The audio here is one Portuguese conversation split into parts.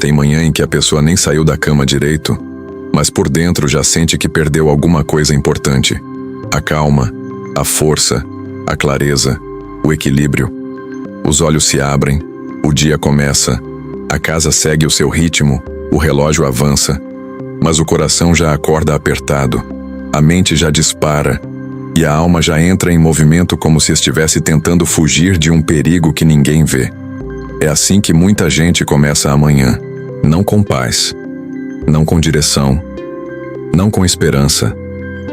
Tem manhã em que a pessoa nem saiu da cama direito, mas por dentro já sente que perdeu alguma coisa importante. A calma, a força, a clareza, o equilíbrio. Os olhos se abrem, o dia começa, a casa segue o seu ritmo, o relógio avança, mas o coração já acorda apertado, a mente já dispara e a alma já entra em movimento como se estivesse tentando fugir de um perigo que ninguém vê. É assim que muita gente começa a manhã, não com paz, não com direção, não com esperança,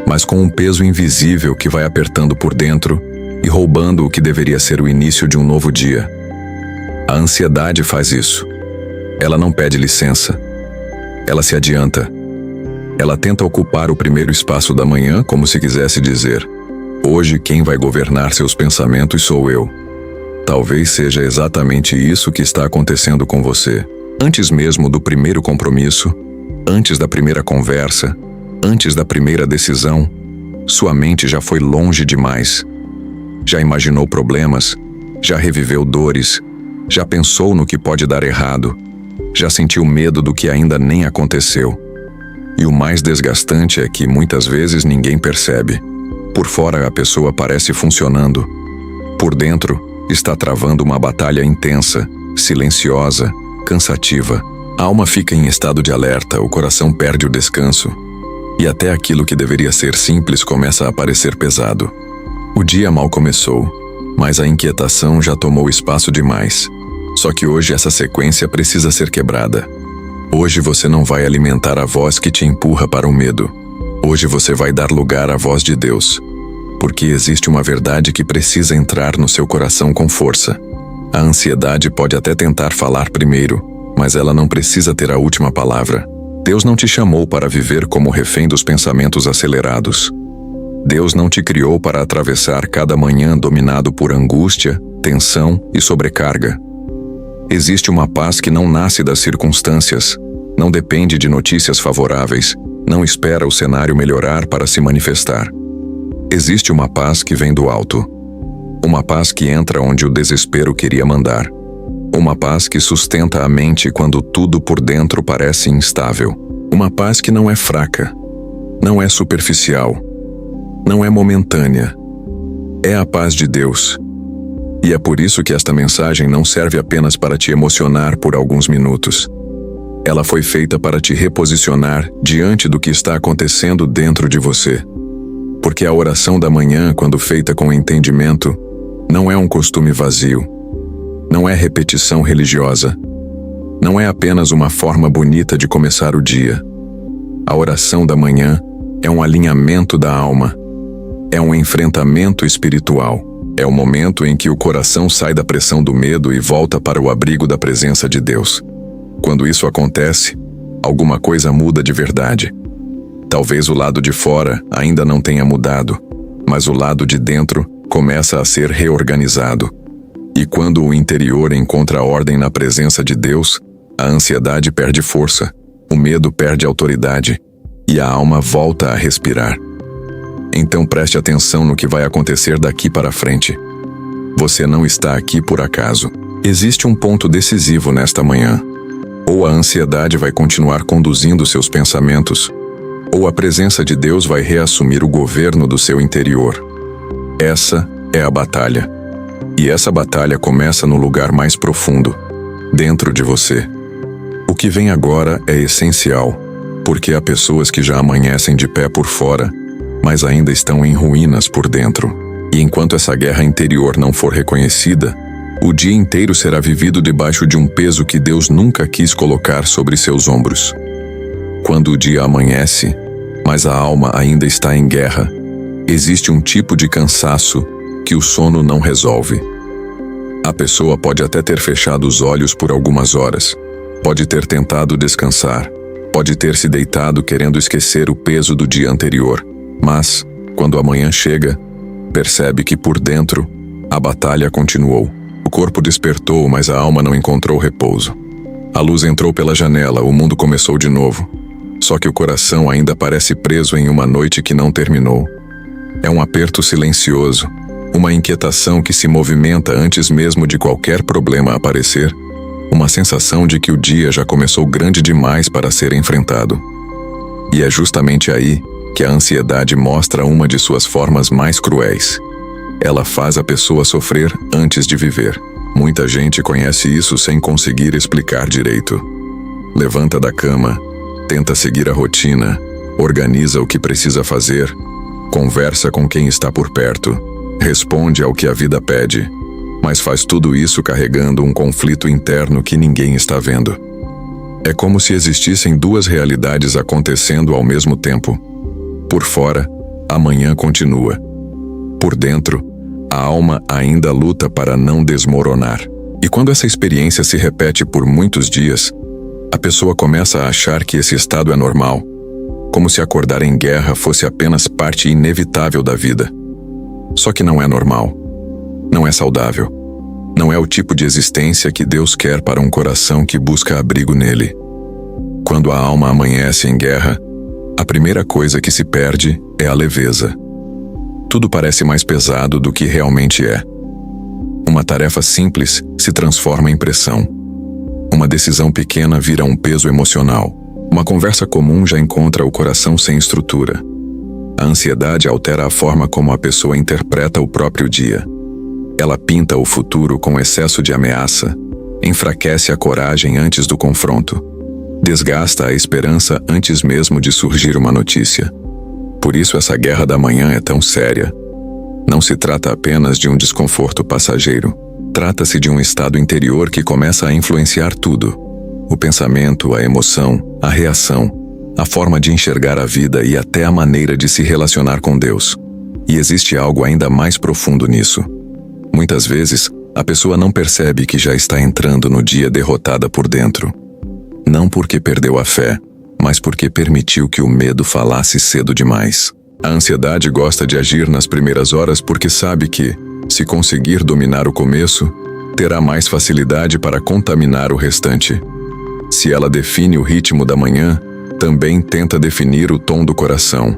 mas com um peso invisível que vai apertando por dentro e roubando o que deveria ser o início de um novo dia. A ansiedade faz isso. Ela não pede licença. Ela se adianta. Ela tenta ocupar o primeiro espaço da manhã como se quisesse dizer: hoje quem vai governar seus pensamentos sou eu. Talvez seja exatamente isso que está acontecendo com você. Antes mesmo do primeiro compromisso, antes da primeira conversa, antes da primeira decisão, sua mente já foi longe demais. Já imaginou problemas, já reviveu dores, já pensou no que pode dar errado, já sentiu medo do que ainda nem aconteceu. E o mais desgastante é que muitas vezes ninguém percebe. Por fora a pessoa parece funcionando. Por dentro, está travando uma batalha intensa, silenciosa, cansativa. A alma fica em estado de alerta, o coração perde o descanso. E até aquilo que deveria ser simples começa a parecer pesado. O dia mal começou, mas a inquietação já tomou espaço demais. Só que hoje essa sequência precisa ser quebrada. Hoje você não vai alimentar a voz que te empurra para o medo. Hoje você vai dar lugar à voz de Deus. Porque existe uma verdade que precisa entrar no seu coração com força. A ansiedade pode até tentar falar primeiro, mas ela não precisa ter a última palavra. Deus não te chamou para viver como refém dos pensamentos acelerados. Deus não te criou para atravessar cada manhã dominado por angústia, tensão e sobrecarga. Existe uma paz que não nasce das circunstâncias, não depende de notícias favoráveis, não espera o cenário melhorar para se manifestar. Existe uma paz que vem do alto. Uma paz que entra onde o desespero queria mandar. Uma paz que sustenta a mente quando tudo por dentro parece instável. Uma paz que não é fraca, não é superficial, não é momentânea. É a paz de Deus. E é por isso que esta mensagem não serve apenas para te emocionar por alguns minutos. Ela foi feita para te reposicionar diante do que está acontecendo dentro de você. Porque a oração da manhã, quando feita com entendimento, não é um costume vazio. Não é repetição religiosa. Não é apenas uma forma bonita de começar o dia. A oração da manhã é um alinhamento da alma. É um enfrentamento espiritual. É o momento em que o coração sai da pressão do medo e volta para o abrigo da presença de Deus. Quando isso acontece, alguma coisa muda de verdade. Talvez o lado de fora ainda não tenha mudado, mas o lado de dentro começa a ser reorganizado. E quando o interior encontra ordem na presença de Deus, a ansiedade perde força, o medo perde autoridade e a alma volta a respirar. Então preste atenção no que vai acontecer daqui para frente. Você não está aqui por acaso. Existe um ponto decisivo nesta manhã. Ou a ansiedade vai continuar conduzindo seus pensamentos, ou a presença de Deus vai reassumir o governo do seu interior. Essa é a batalha. E essa batalha começa no lugar mais profundo, dentro de você. O que vem agora é essencial, porque há pessoas que já amanhecem de pé por fora, mas ainda estão em ruínas por dentro. E enquanto essa guerra interior não for reconhecida, o dia inteiro será vivido debaixo de um peso que Deus nunca quis colocar sobre seus ombros. Quando o dia amanhece, mas a alma ainda está em guerra, existe um tipo de cansaço que o sono não resolve. A pessoa pode até ter fechado os olhos por algumas horas, pode ter tentado descansar, pode ter se deitado querendo esquecer o peso do dia anterior, mas, quando a manhã chega, percebe que por dentro, a batalha continuou. O corpo despertou, mas a alma não encontrou repouso. A luz entrou pela janela, o mundo começou de novo. Só que o coração ainda parece preso em uma noite que não terminou. É um aperto silencioso, uma inquietação que se movimenta antes mesmo de qualquer problema aparecer, Uma sensação de que o dia já começou grande demais para ser enfrentado. E é justamente aí que a ansiedade mostra uma de suas formas mais cruéis. Ela faz a pessoa sofrer antes de viver. Muita gente conhece isso sem conseguir explicar direito. Levanta da cama, tenta seguir a rotina, organiza o que precisa fazer, conversa com quem está por perto, responde ao que a vida pede, mas faz tudo isso carregando um conflito interno que ninguém está vendo. É como se existissem duas realidades acontecendo ao mesmo tempo. Por fora, a manhã continua. Por dentro, a alma ainda luta para não desmoronar. E quando essa experiência se repete por muitos dias, a pessoa começa a achar que esse estado é normal, como se acordar em guerra fosse apenas parte inevitável da vida. Só que não é normal. Não é saudável. Não é o tipo de existência que Deus quer para um coração que busca abrigo nele. Quando a alma amanhece em guerra, a primeira coisa que se perde é a leveza. Tudo parece mais pesado do que realmente é. Uma tarefa simples se transforma em pressão. Uma decisão pequena vira um peso emocional. Uma conversa comum já encontra o coração sem estrutura. A ansiedade altera a forma como a pessoa interpreta o próprio dia. Ela pinta o futuro com excesso de ameaça, enfraquece a coragem antes do confronto, desgasta a esperança antes mesmo de surgir uma notícia. Por isso essa guerra da manhã é tão séria. Não se trata apenas de um desconforto passageiro. Trata-se de um estado interior que começa a influenciar tudo. O pensamento, a emoção, a reação, a forma de enxergar a vida e até a maneira de se relacionar com Deus. E existe algo ainda mais profundo nisso. Muitas vezes, a pessoa não percebe que já está entrando no dia derrotada por dentro. Não porque perdeu a fé, mas porque permitiu que o medo falasse cedo demais. A ansiedade gosta de agir nas primeiras horas porque sabe que, se conseguir dominar o começo, terá mais facilidade para contaminar o restante. Se ela define o ritmo da manhã, também tenta definir o tom do coração.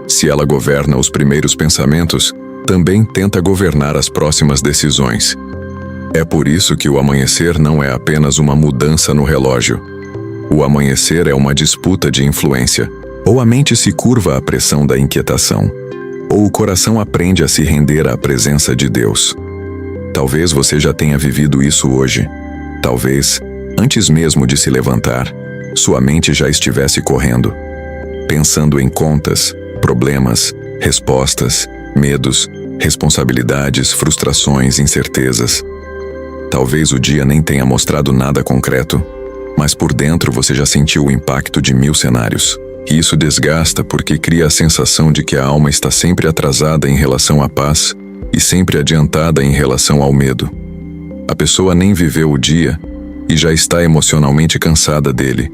Se ela governa os primeiros pensamentos, também tenta governar as próximas decisões. É por isso que o amanhecer não é apenas uma mudança no relógio. O amanhecer é uma disputa de influência. Ou a mente se curva à pressão da inquietação, ou o coração aprende a se render à presença de Deus. Talvez você já tenha vivido isso hoje. Talvez, antes mesmo de se levantar, sua mente já estivesse correndo, pensando em contas, problemas, respostas, medos, responsabilidades, frustrações, incertezas. Talvez o dia nem tenha mostrado nada concreto, mas por dentro você já sentiu o impacto de 1000 cenários. E isso desgasta porque cria a sensação de que a alma está sempre atrasada em relação à paz e sempre adiantada em relação ao medo. A pessoa nem viveu o dia e já está emocionalmente cansada dele.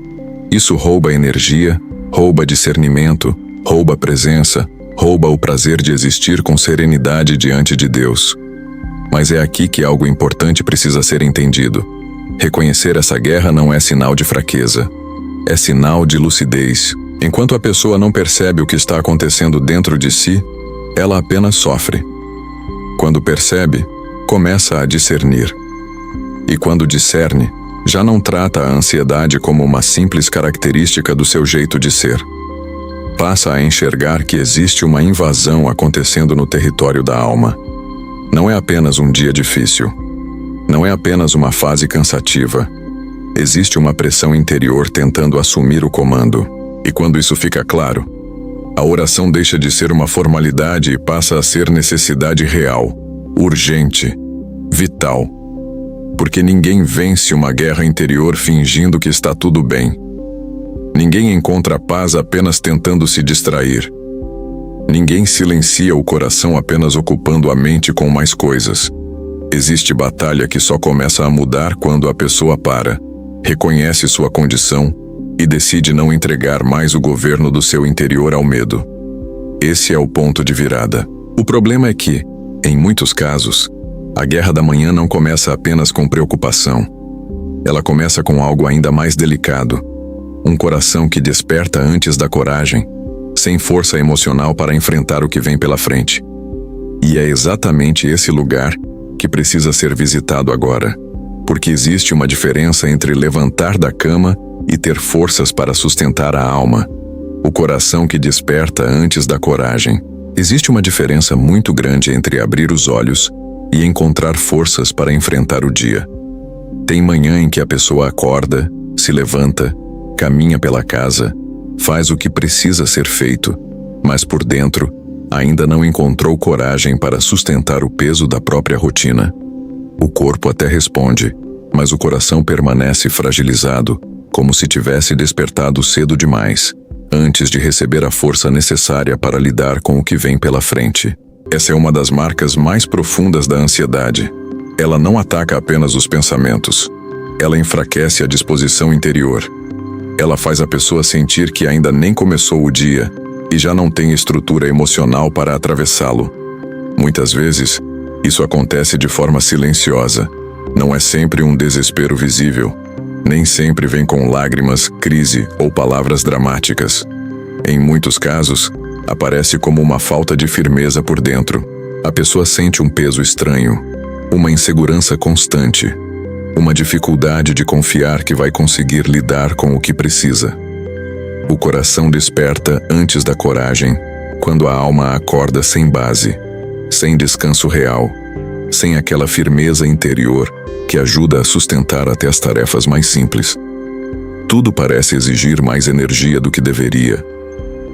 Isso rouba energia, rouba discernimento, rouba presença, rouba o prazer de existir com serenidade diante de Deus. Mas é aqui que algo importante precisa ser entendido. Reconhecer essa guerra não é sinal de fraqueza, é sinal de lucidez. Enquanto a pessoa não percebe o que está acontecendo dentro de si, ela apenas sofre. Quando percebe, começa a discernir. E quando discerne, já não trata a ansiedade como uma simples característica do seu jeito de ser. Passa a enxergar que existe uma invasão acontecendo no território da alma. Não é apenas um dia difícil. Não é apenas uma fase cansativa. Existe uma pressão interior tentando assumir o comando. E quando isso fica claro, a oração deixa de ser uma formalidade e passa a ser necessidade real, urgente, vital. Porque ninguém vence uma guerra interior fingindo que está tudo bem. Ninguém encontra paz apenas tentando se distrair. Ninguém silencia o coração apenas ocupando a mente com mais coisas. Existe batalha que só começa a mudar quando a pessoa para, reconhece sua condição e decide não entregar mais o governo do seu interior ao medo. Esse é o ponto de virada. O problema é que, em muitos casos, a guerra da manhã não começa apenas com preocupação. Ela começa com algo ainda mais delicado. Um coração que desperta antes da coragem, sem força emocional para enfrentar o que vem pela frente. E é exatamente esse lugar que precisa ser visitado agora. porque existe uma diferença entre levantar da cama e ter forças para sustentar a alma, o coração que desperta antes da coragem. Existe uma diferença muito grande entre abrir os olhos e encontrar forças para enfrentar o dia. Tem manhã em que a pessoa acorda, se levanta, caminha pela casa, faz o que precisa ser feito, mas por dentro ainda não encontrou coragem para sustentar o peso da própria rotina. O corpo até responde, mas o coração permanece fragilizado, como se tivesse despertado cedo demais, antes de receber a força necessária para lidar com o que vem pela frente. Essa é uma das marcas mais profundas da ansiedade. Ela não ataca apenas os pensamentos. Ela enfraquece a disposição interior. Ela faz a pessoa sentir que ainda nem começou o dia e já não tem estrutura emocional para atravessá-lo. Muitas vezes, isso acontece de forma silenciosa. Não é sempre um desespero visível. Nem sempre vem com lágrimas, crise ou palavras dramáticas. Em muitos casos, aparece como uma falta de firmeza por dentro. A pessoa sente um peso estranho, uma insegurança constante, uma dificuldade de confiar que vai conseguir lidar com o que precisa. O coração desperta antes da coragem, quando a alma acorda sem base, sem descanso real, sem aquela firmeza interior que ajuda a sustentar até as tarefas mais simples. Tudo parece exigir mais energia do que deveria.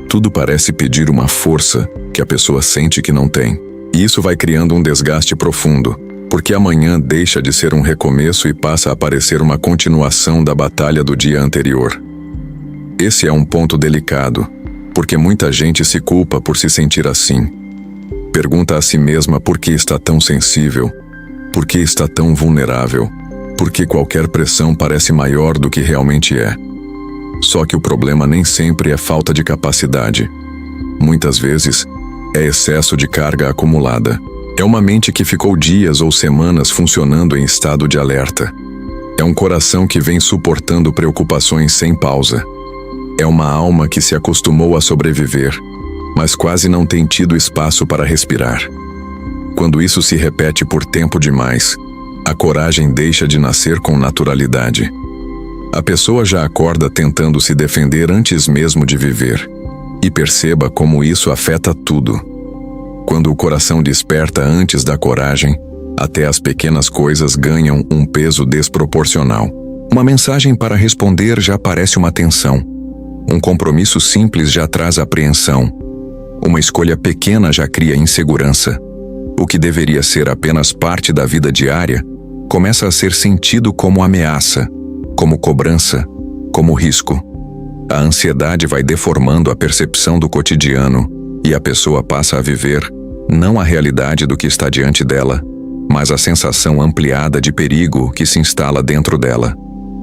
Tudo parece pedir uma força que a pessoa sente que não tem. E isso vai criando um desgaste profundo, porque amanhã deixa de ser um recomeço e passa a parecer uma continuação da batalha do dia anterior. Esse é um ponto delicado, porque muita gente se culpa por se sentir assim. Pergunta a si mesma por que está tão sensível, por que está tão vulnerável, por que qualquer pressão parece maior do que realmente é. Só que o problema nem sempre é falta de capacidade. Muitas vezes, é excesso de carga acumulada. É uma mente que ficou dias ou semanas funcionando em estado de alerta. É um coração que vem suportando preocupações sem pausa. É uma alma que se acostumou a sobreviver, mas quase não tem tido espaço para respirar. Quando isso se repete por tempo demais, a coragem deixa de nascer com naturalidade. A pessoa já acorda tentando se defender antes mesmo de viver. E perceba como isso afeta tudo. Quando o coração desperta antes da coragem, até as pequenas coisas ganham um peso desproporcional. Uma mensagem para responder já parece uma tensão. Um compromisso simples já traz apreensão. Uma escolha pequena já cria insegurança. O que deveria ser apenas parte da vida diária começa a ser sentido como ameaça, como cobrança, como risco. A ansiedade vai deformando a percepção do cotidiano e a pessoa passa a viver não a realidade do que está diante dela, mas a sensação ampliada de perigo que se instala dentro dela.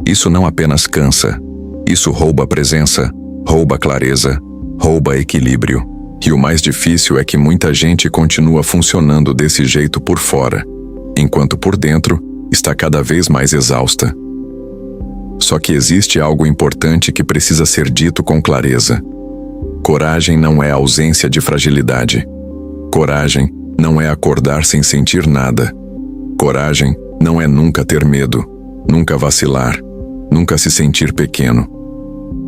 Isso não apenas cansa, isso rouba presença, rouba clareza, rouba equilíbrio. E o mais difícil é que muita gente continua funcionando desse jeito por fora, enquanto por dentro está cada vez mais exausta. Só que existe algo importante que precisa ser dito com clareza. Coragem não é ausência de fragilidade. Coragem não é acordar sem sentir nada. Coragem não é nunca ter medo, nunca vacilar, nunca se sentir pequeno.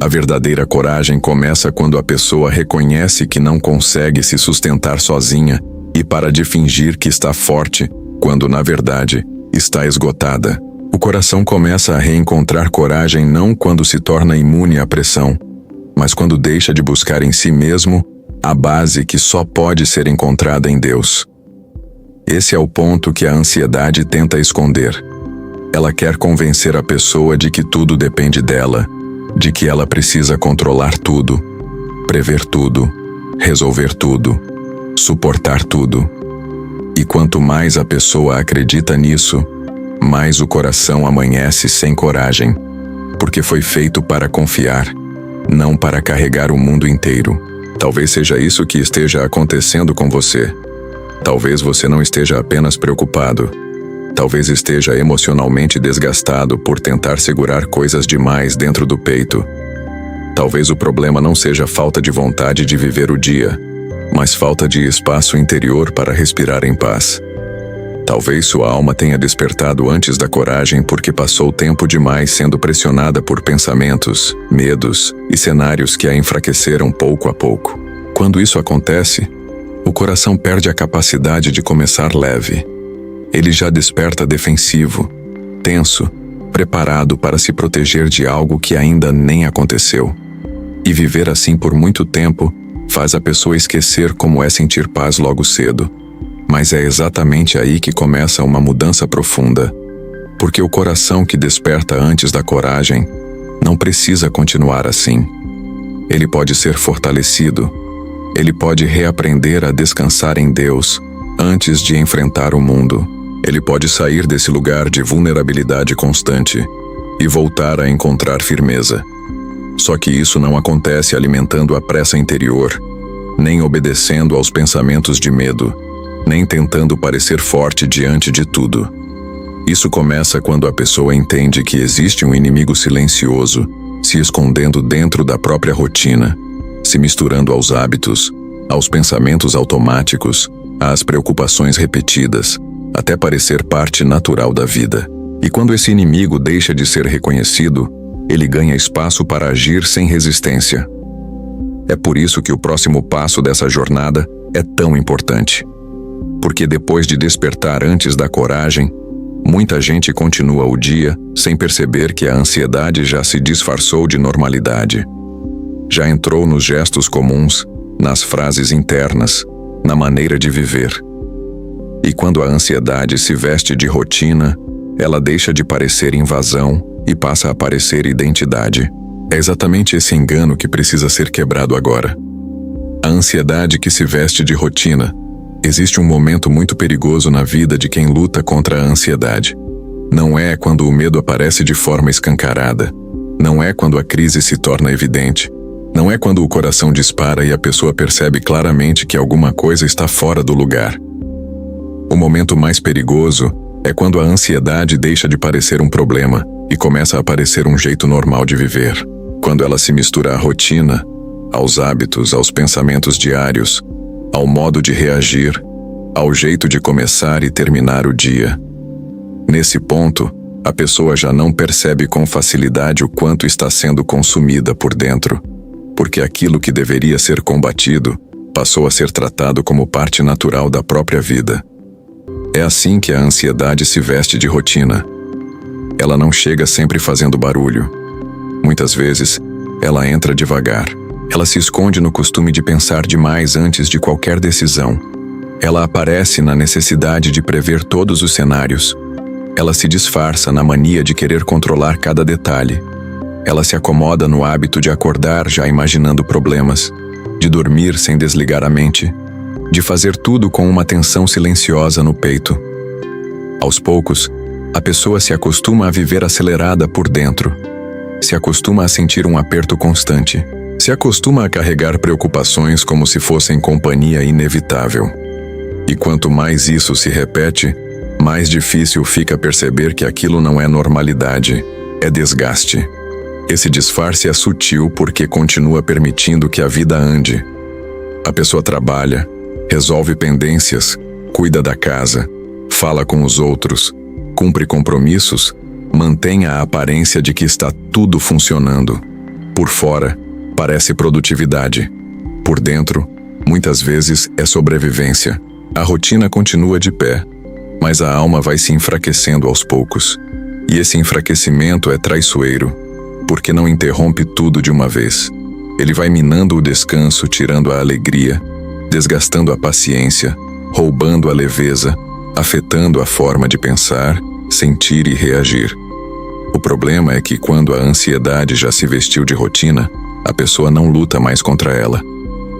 A verdadeira coragem começa quando a pessoa reconhece que não consegue se sustentar sozinha e para de fingir que está forte, quando na verdade está esgotada. O coração começa a reencontrar coragem não quando se torna imune à pressão, mas quando deixa de buscar em si mesmo a base que só pode ser encontrada em Deus. Esse é o ponto que a ansiedade tenta esconder. Ela quer convencer a pessoa de que tudo depende dela, de que ela precisa controlar tudo, prever tudo, resolver tudo, suportar tudo. E quanto mais a pessoa acredita nisso, mais o coração amanhece sem coragem, porque foi feito para confiar, não para carregar o mundo inteiro. Talvez seja isso que esteja acontecendo com você. Talvez você não esteja apenas preocupado. Talvez esteja emocionalmente desgastado por tentar segurar coisas demais dentro do peito. Talvez o problema não seja falta de vontade de viver o dia, mas falta de espaço interior para respirar em paz. Talvez sua alma tenha despertado antes da coragem porque passou tempo demais sendo pressionada por pensamentos, medos e cenários que a enfraqueceram pouco a pouco. Quando isso acontece, o coração perde a capacidade de começar leve. Ele já desperta defensivo, tenso, preparado para se proteger de algo que ainda nem aconteceu. E viver assim por muito tempo faz a pessoa esquecer como é sentir paz logo cedo. Mas é exatamente aí que começa uma mudança profunda. Porque o coração que desperta antes da coragem não precisa continuar assim. Ele pode ser fortalecido. Ele pode reaprender a descansar em Deus antes de enfrentar o mundo. Ele pode sair desse lugar de vulnerabilidade constante e voltar a encontrar firmeza. Só que isso não acontece alimentando a pressa interior, nem obedecendo aos pensamentos de medo, nem tentando parecer forte diante de tudo. Isso começa quando a pessoa entende que existe um inimigo silencioso se escondendo dentro da própria rotina, se misturando aos hábitos, aos pensamentos automáticos, às preocupações repetidas, até parecer parte natural da vida. E quando esse inimigo deixa de ser reconhecido, ele ganha espaço para agir sem resistência. É por isso que o próximo passo dessa jornada é tão importante. Porque depois de despertar antes da coragem, muita gente continua o dia sem perceber que a ansiedade já se disfarçou de normalidade. Já entrou nos gestos comuns, nas frases internas, na maneira de viver. E quando a ansiedade se veste de rotina, ela deixa de parecer invasão e passa a parecer identidade. É exatamente esse engano que precisa ser quebrado agora. A ansiedade que se veste de rotina. Existe um momento muito perigoso na vida de quem luta contra a ansiedade. Não é quando o medo aparece de forma escancarada. Não é quando a crise se torna evidente. Não é quando o coração dispara e a pessoa percebe claramente que alguma coisa está fora do lugar. O momento mais perigoso é quando a ansiedade deixa de parecer um problema e começa a parecer um jeito normal de viver. Quando ela se mistura à rotina, aos hábitos, aos pensamentos diários, ao modo de reagir, ao jeito de começar e terminar o dia. Nesse ponto, a pessoa já não percebe com facilidade o quanto está sendo consumida por dentro, porque aquilo que deveria ser combatido passou a ser tratado como parte natural da própria vida. É assim que a ansiedade se veste de rotina. Ela não chega sempre fazendo barulho. Muitas vezes, ela entra devagar. Ela se esconde no costume de pensar demais antes de qualquer decisão. Ela aparece na necessidade de prever todos os cenários. Ela se disfarça na mania de querer controlar cada detalhe. Ela se acomoda no hábito de acordar já imaginando problemas, de dormir sem desligar a mente, de fazer tudo com uma tensão silenciosa no peito. Aos poucos, a pessoa se acostuma a viver acelerada por dentro. Se acostuma a sentir um aperto constante. Se acostuma a carregar preocupações como se fossem companhia inevitável. E quanto mais isso se repete, mais difícil fica perceber que aquilo não é normalidade, é desgaste. Esse disfarce é sutil porque continua permitindo que a vida ande. A pessoa trabalha, resolve pendências, cuida da casa, fala com os outros, cumpre compromissos, mantém a aparência de que está tudo funcionando. Por fora, parece produtividade. Por dentro, muitas vezes é sobrevivência. A rotina continua de pé, mas a alma vai se enfraquecendo aos poucos. E esse enfraquecimento é traiçoeiro, porque não interrompe tudo de uma vez. Ele vai minando o descanso, tirando a alegria, desgastando a paciência, roubando a leveza, afetando a forma de pensar, sentir e reagir. O problema é que quando a ansiedade já se vestiu de rotina, a pessoa não luta mais contra ela,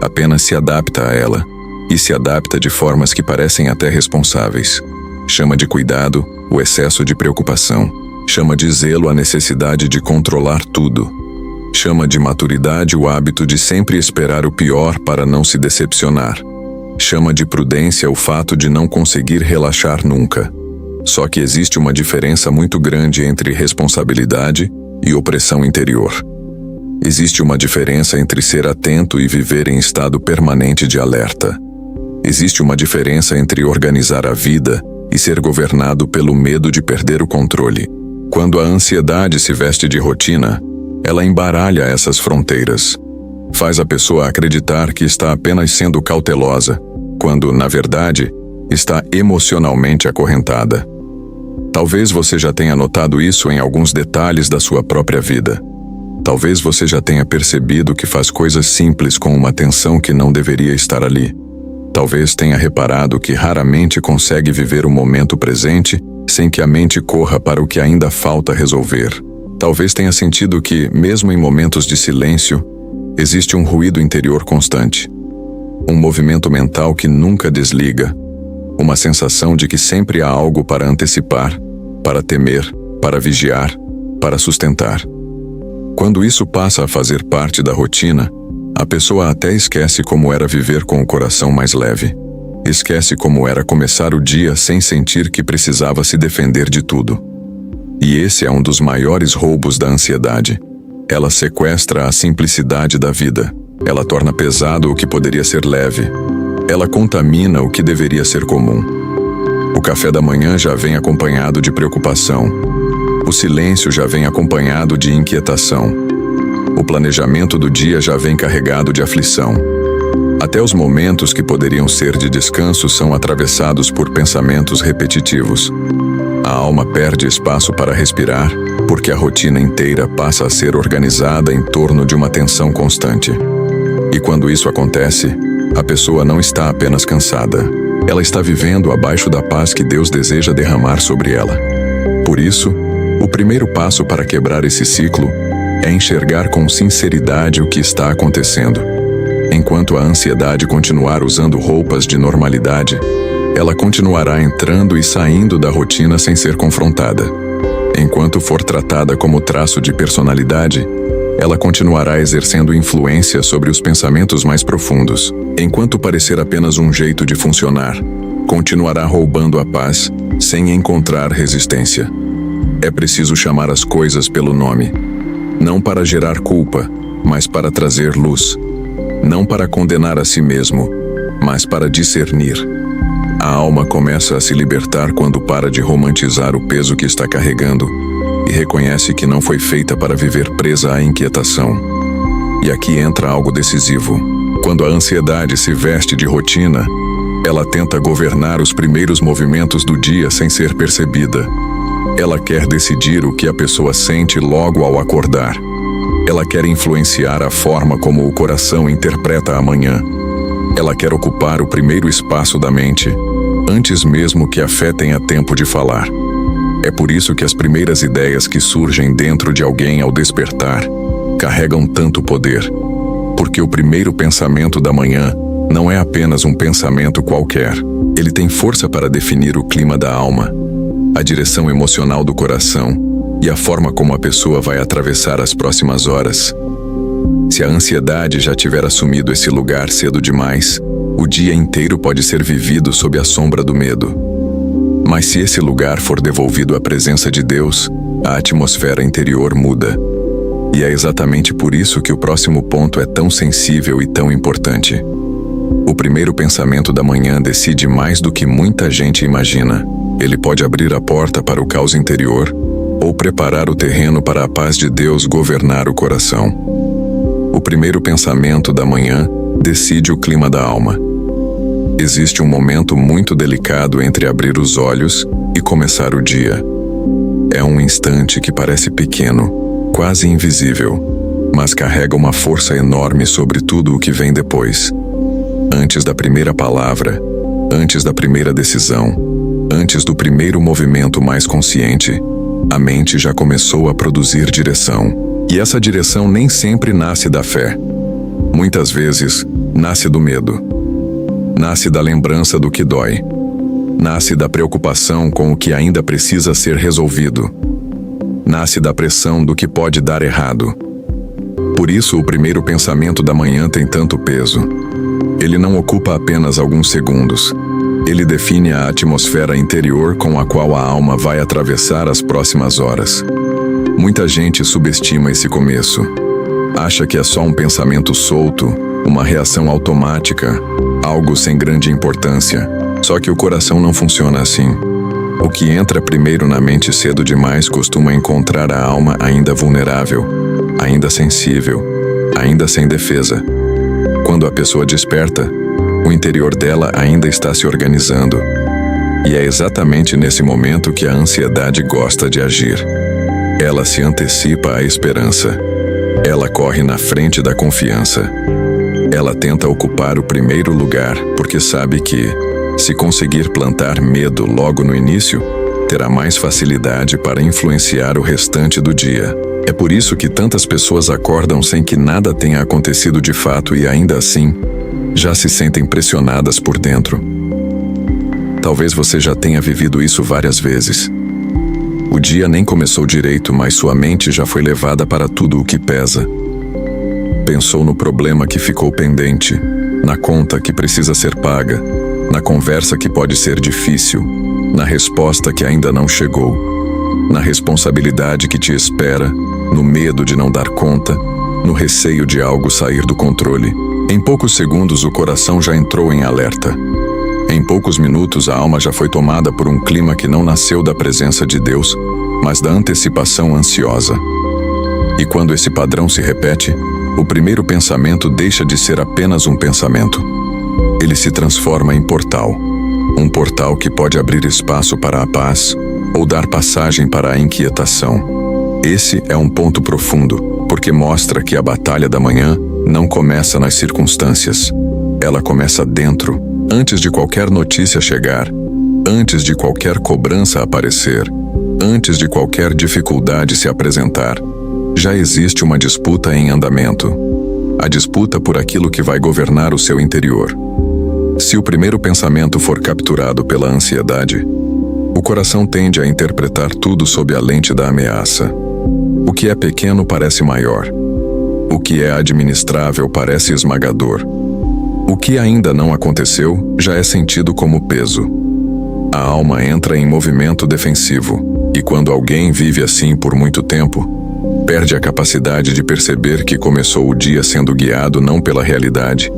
apenas se adapta a ela, e se adapta de formas que parecem até responsáveis. Chama de cuidado o excesso de preocupação, chama de zelo a necessidade de controlar tudo, chama de maturidade o hábito de sempre esperar o pior para não se decepcionar, chama de prudência o fato de não conseguir relaxar nunca. Só que existe uma diferença muito grande entre responsabilidade e opressão interior. Existe uma diferença entre ser atento e viver em estado permanente de alerta. Existe uma diferença entre organizar a vida e ser governado pelo medo de perder o controle. Quando a ansiedade se veste de rotina, ela embaralha essas fronteiras. Faz a pessoa acreditar que está apenas sendo cautelosa, quando, na verdade, está emocionalmente acorrentada. Talvez você já tenha notado isso em alguns detalhes da sua própria vida. Talvez você já tenha percebido que faz coisas simples com uma atenção que não deveria estar ali. Talvez tenha reparado que raramente consegue viver o momento presente sem que a mente corra para o que ainda falta resolver. Talvez tenha sentido que, mesmo em momentos de silêncio, existe um ruído interior constante. Um movimento mental que nunca desliga. Uma sensação de que sempre há algo para antecipar, para temer, para vigiar, para sustentar. Quando isso passa a fazer parte da rotina, a pessoa até esquece como era viver com o coração mais leve. Esquece como era começar o dia sem sentir que precisava se defender de tudo. E esse é um dos maiores roubos da ansiedade. Ela sequestra a simplicidade da vida. Ela torna pesado o que poderia ser leve. Ela contamina o que deveria ser comum. O café da manhã já vem acompanhado de preocupação. O silêncio já vem acompanhado de inquietação. O planejamento do dia já vem carregado de aflição. Até os momentos que poderiam ser de descanso são atravessados por pensamentos repetitivos. A alma perde espaço para respirar, porque a rotina inteira passa a ser organizada em torno de uma tensão constante. E quando isso acontece, a pessoa não está apenas cansada. Ela está vivendo abaixo da paz que Deus deseja derramar sobre ela. Por isso, o primeiro passo para quebrar esse ciclo é enxergar com sinceridade o que está acontecendo. Enquanto a ansiedade continuar usando roupas de normalidade, ela continuará entrando e saindo da rotina sem ser confrontada. Enquanto for tratada como traço de personalidade, ela continuará exercendo influência sobre os pensamentos mais profundos. Enquanto parecer apenas um jeito de funcionar, continuará roubando a paz sem encontrar resistência. É preciso chamar as coisas pelo nome. Não para gerar culpa, mas para trazer luz. Não para condenar a si mesmo, mas para discernir. A alma começa a se libertar quando para de romantizar o peso que está carregando e reconhece que não foi feita para viver presa à inquietação. E aqui entra algo decisivo. Quando a ansiedade se veste de rotina, ela tenta governar os primeiros movimentos do dia sem ser percebida. Ela quer decidir o que a pessoa sente logo ao acordar. Ela quer influenciar a forma como o coração interpreta a manhã. Ela quer ocupar o primeiro espaço da mente, antes mesmo que a fé tenha tempo de falar. É por isso que as primeiras ideias que surgem dentro de alguém ao despertar carregam tanto poder. Porque o primeiro pensamento da manhã não é apenas um pensamento qualquer. Ele tem força para definir o clima da alma, a direção emocional do coração e a forma como a pessoa vai atravessar as próximas horas. Se a ansiedade já tiver assumido esse lugar cedo demais, o dia inteiro pode ser vivido sob a sombra do medo. Mas se esse lugar for devolvido à presença de Deus, a atmosfera interior muda. E é exatamente por isso que o próximo ponto é tão sensível e tão importante. O primeiro pensamento da manhã decide mais do que muita gente imagina. Ele pode abrir a porta para o caos interior ou preparar o terreno para a paz de Deus governar o coração. O primeiro pensamento da manhã decide o clima da alma. Existe um momento muito delicado entre abrir os olhos e começar o dia. É um instante que parece pequeno, quase invisível, mas carrega uma força enorme sobre tudo o que vem depois. Antes da primeira palavra, antes da primeira decisão, antes do primeiro movimento mais consciente, a mente já começou a produzir direção. E essa direção nem sempre nasce da fé. Muitas vezes, nasce do medo. Nasce da lembrança do que dói. Nasce da preocupação com o que ainda precisa ser resolvido. Nasce da pressão do que pode dar errado. Por isso, o primeiro pensamento da manhã tem tanto peso. Ele não ocupa apenas alguns segundos. Ele define a atmosfera interior com a qual a alma vai atravessar as próximas horas. Muita gente subestima esse começo. Acha que é só um pensamento solto, uma reação automática, algo sem grande importância. Só que o coração não funciona assim. O que entra primeiro na mente cedo demais costuma encontrar a alma ainda vulnerável, ainda sensível, ainda sem defesa. Quando a pessoa desperta, o interior dela ainda está se organizando. E é exatamente nesse momento que a ansiedade gosta de agir. Ela se antecipa à esperança. Ela corre na frente da confiança. Ela tenta ocupar o primeiro lugar, porque sabe que, se conseguir plantar medo logo no início, terá mais facilidade para influenciar o restante do dia. É por isso que tantas pessoas acordam sem que nada tenha acontecido de fato e ainda assim, já se sentem pressionadas por dentro. Talvez você já tenha vivido isso várias vezes. O dia nem começou direito, mas sua mente já foi levada para tudo o que pesa. Pensou no problema que ficou pendente, na conta que precisa ser paga, na conversa que pode ser difícil, na resposta que ainda não chegou, na responsabilidade que te espera, no medo de não dar conta, no receio de algo sair do controle. Em poucos segundos o coração já entrou em alerta. Em poucos minutos a alma já foi tomada por um clima que não nasceu da presença de Deus, mas da antecipação ansiosa. E quando esse padrão se repete, o primeiro pensamento deixa de ser apenas um pensamento. Ele se transforma em portal. Um portal que pode abrir espaço para a paz ou dar passagem para a inquietação. Esse é um ponto profundo, porque mostra que a batalha da manhã não começa nas circunstâncias. Ela começa dentro, antes de qualquer notícia chegar, antes de qualquer cobrança aparecer, antes de qualquer dificuldade se apresentar. Já existe uma disputa em andamento. A disputa por aquilo que vai governar o seu interior. Se o primeiro pensamento for capturado pela ansiedade, o coração tende a interpretar tudo sob a lente da ameaça. O que é pequeno parece maior. O que é administrável parece esmagador. O que ainda não aconteceu já é sentido como peso. A alma entra em movimento defensivo, e quando alguém vive assim por muito tempo, perde a capacidade de perceber que começou o dia sendo guiado não pela realidade,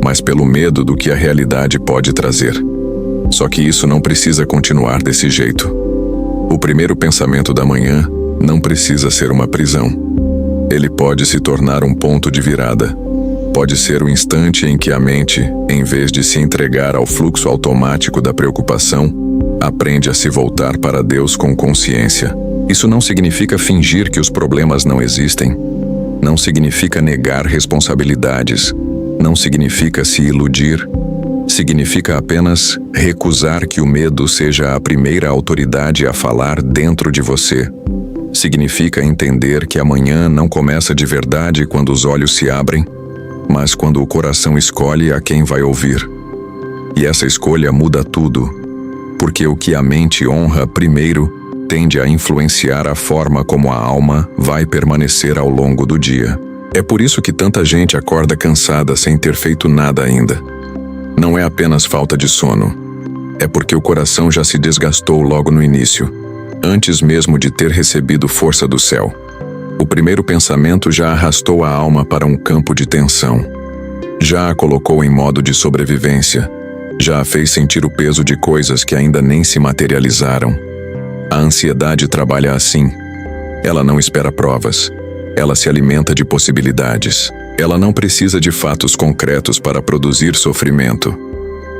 mas pelo medo do que a realidade pode trazer. Só que isso não precisa continuar desse jeito. O primeiro pensamento da manhã não precisa ser uma prisão. Ele pode se tornar um ponto de virada. Pode ser o instante em que a mente, em vez de se entregar ao fluxo automático da preocupação, aprende a se voltar para Deus com consciência. Isso não significa fingir que os problemas não existem. Não significa negar responsabilidades. Não significa se iludir. Significa apenas recusar que o medo seja a primeira autoridade a falar dentro de você. Significa entender que amanhã não começa de verdade quando os olhos se abrem, mas quando o coração escolhe a quem vai ouvir. E essa escolha muda tudo, porque o que a mente honra primeiro tende a influenciar a forma como a alma vai permanecer ao longo do dia. É por isso que tanta gente acorda cansada sem ter feito nada ainda. Não é apenas falta de sono. É porque o coração já se desgastou logo no início, antes mesmo de ter recebido força do céu. O primeiro pensamento já arrastou a alma para um campo de tensão. Já a colocou em modo de sobrevivência. Já a fez sentir o peso de coisas que ainda nem se materializaram. A ansiedade trabalha assim. Ela não espera provas. Ela se alimenta de possibilidades. Ela não precisa de fatos concretos para produzir sofrimento.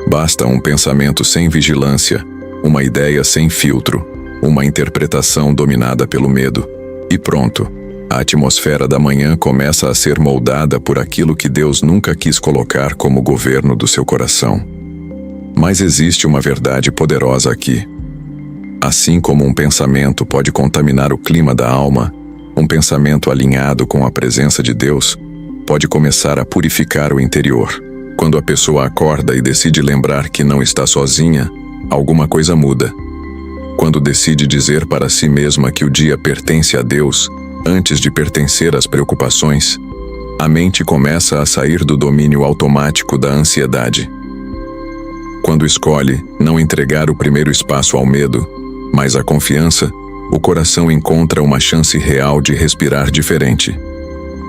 Basta um pensamento sem vigilância, uma ideia sem filtro, uma interpretação dominada pelo medo. E pronto. A atmosfera da manhã começa a ser moldada por aquilo que Deus nunca quis colocar como governo do seu coração. Mas existe uma verdade poderosa aqui. Assim como um pensamento pode contaminar o clima da alma, um pensamento alinhado com a presença de Deus pode começar a purificar o interior. Quando a pessoa acorda e decide lembrar que não está sozinha, alguma coisa muda. Quando decide dizer para si mesma que o dia pertence a Deus, antes de pertencer às preocupações, a mente começa a sair do domínio automático da ansiedade. Quando escolhe não entregar o primeiro espaço ao medo, mas à confiança, o coração encontra uma chance real de respirar diferente.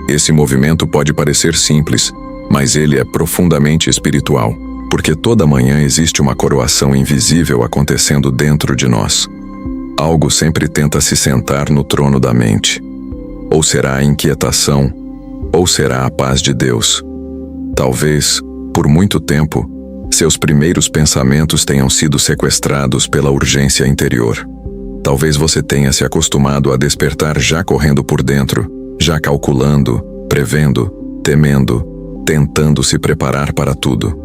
Esse movimento pode parecer simples, mas ele é profundamente espiritual. porque toda manhã existe uma coroação invisível acontecendo dentro de nós. Algo sempre tenta se sentar no trono da mente. Ou será a inquietação, ou será a paz de Deus. Talvez, por muito tempo, seus primeiros pensamentos tenham sido sequestrados pela urgência interior. Talvez você tenha se acostumado a despertar já correndo por dentro, já calculando, prevendo, temendo, tentando se preparar para tudo.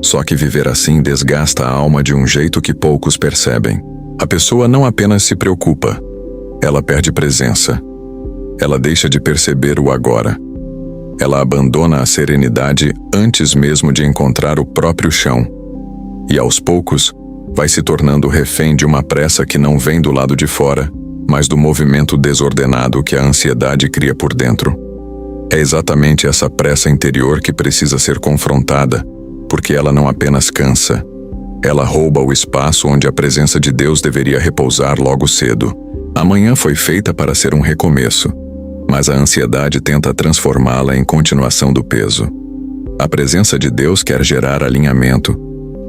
Só que viver assim desgasta a alma de um jeito que poucos percebem. A pessoa não apenas se preocupa, ela perde presença. Ela deixa de perceber o agora. Ela abandona a serenidade antes mesmo de encontrar o próprio chão. E aos poucos, vai se tornando refém de uma pressa que não vem do lado de fora, mas do movimento desordenado que a ansiedade cria por dentro. É exatamente essa pressa interior que precisa ser confrontada, porque ela não apenas cansa, ela rouba o espaço onde a presença de Deus deveria repousar logo cedo. A manhã foi feita para ser um recomeço, mas a ansiedade tenta transformá-la em continuação do peso. A presença de Deus quer gerar alinhamento,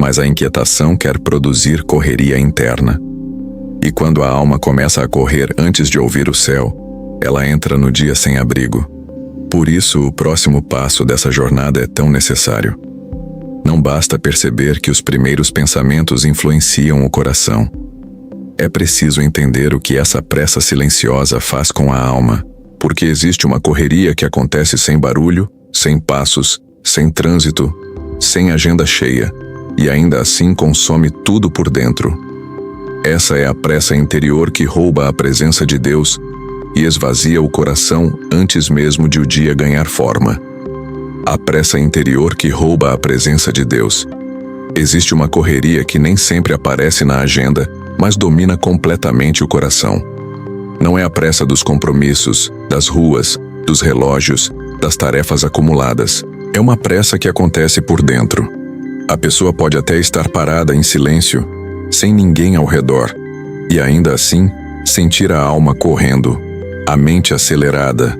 mas a inquietação quer produzir correria interna. E quando a alma começa a correr antes de ouvir o céu, ela entra no dia sem abrigo. Por isso, o próximo passo dessa jornada é tão necessário. Não basta perceber que os primeiros pensamentos influenciam o coração. É preciso entender o que essa pressa silenciosa faz com a alma, porque existe uma correria que acontece sem barulho, sem passos, sem trânsito, sem agenda cheia, e ainda assim consome tudo por dentro. Essa é a pressa interior que rouba a presença de Deus e esvazia o coração antes mesmo de o dia ganhar forma. A pressa interior que rouba a presença de Deus. Existe uma correria que nem sempre aparece na agenda, mas domina completamente o coração. Não é a pressa dos compromissos, das ruas, dos relógios, das tarefas acumuladas. É uma pressa que acontece por dentro. A pessoa pode até estar parada em silêncio, sem ninguém ao redor, e ainda assim sentir a alma correndo, a mente acelerada,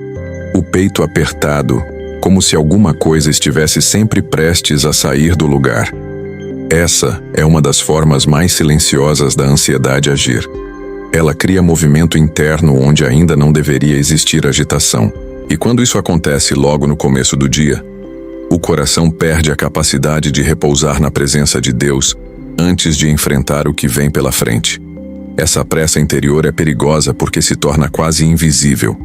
o peito apertado, como se alguma coisa estivesse sempre prestes a sair do lugar. Essa é uma das formas mais silenciosas da ansiedade agir. Ela cria movimento interno onde ainda não deveria existir agitação. E quando isso acontece logo no começo do dia, o coração perde a capacidade de repousar na presença de Deus antes de enfrentar o que vem pela frente. Essa pressa interior é perigosa porque se torna quase invisível.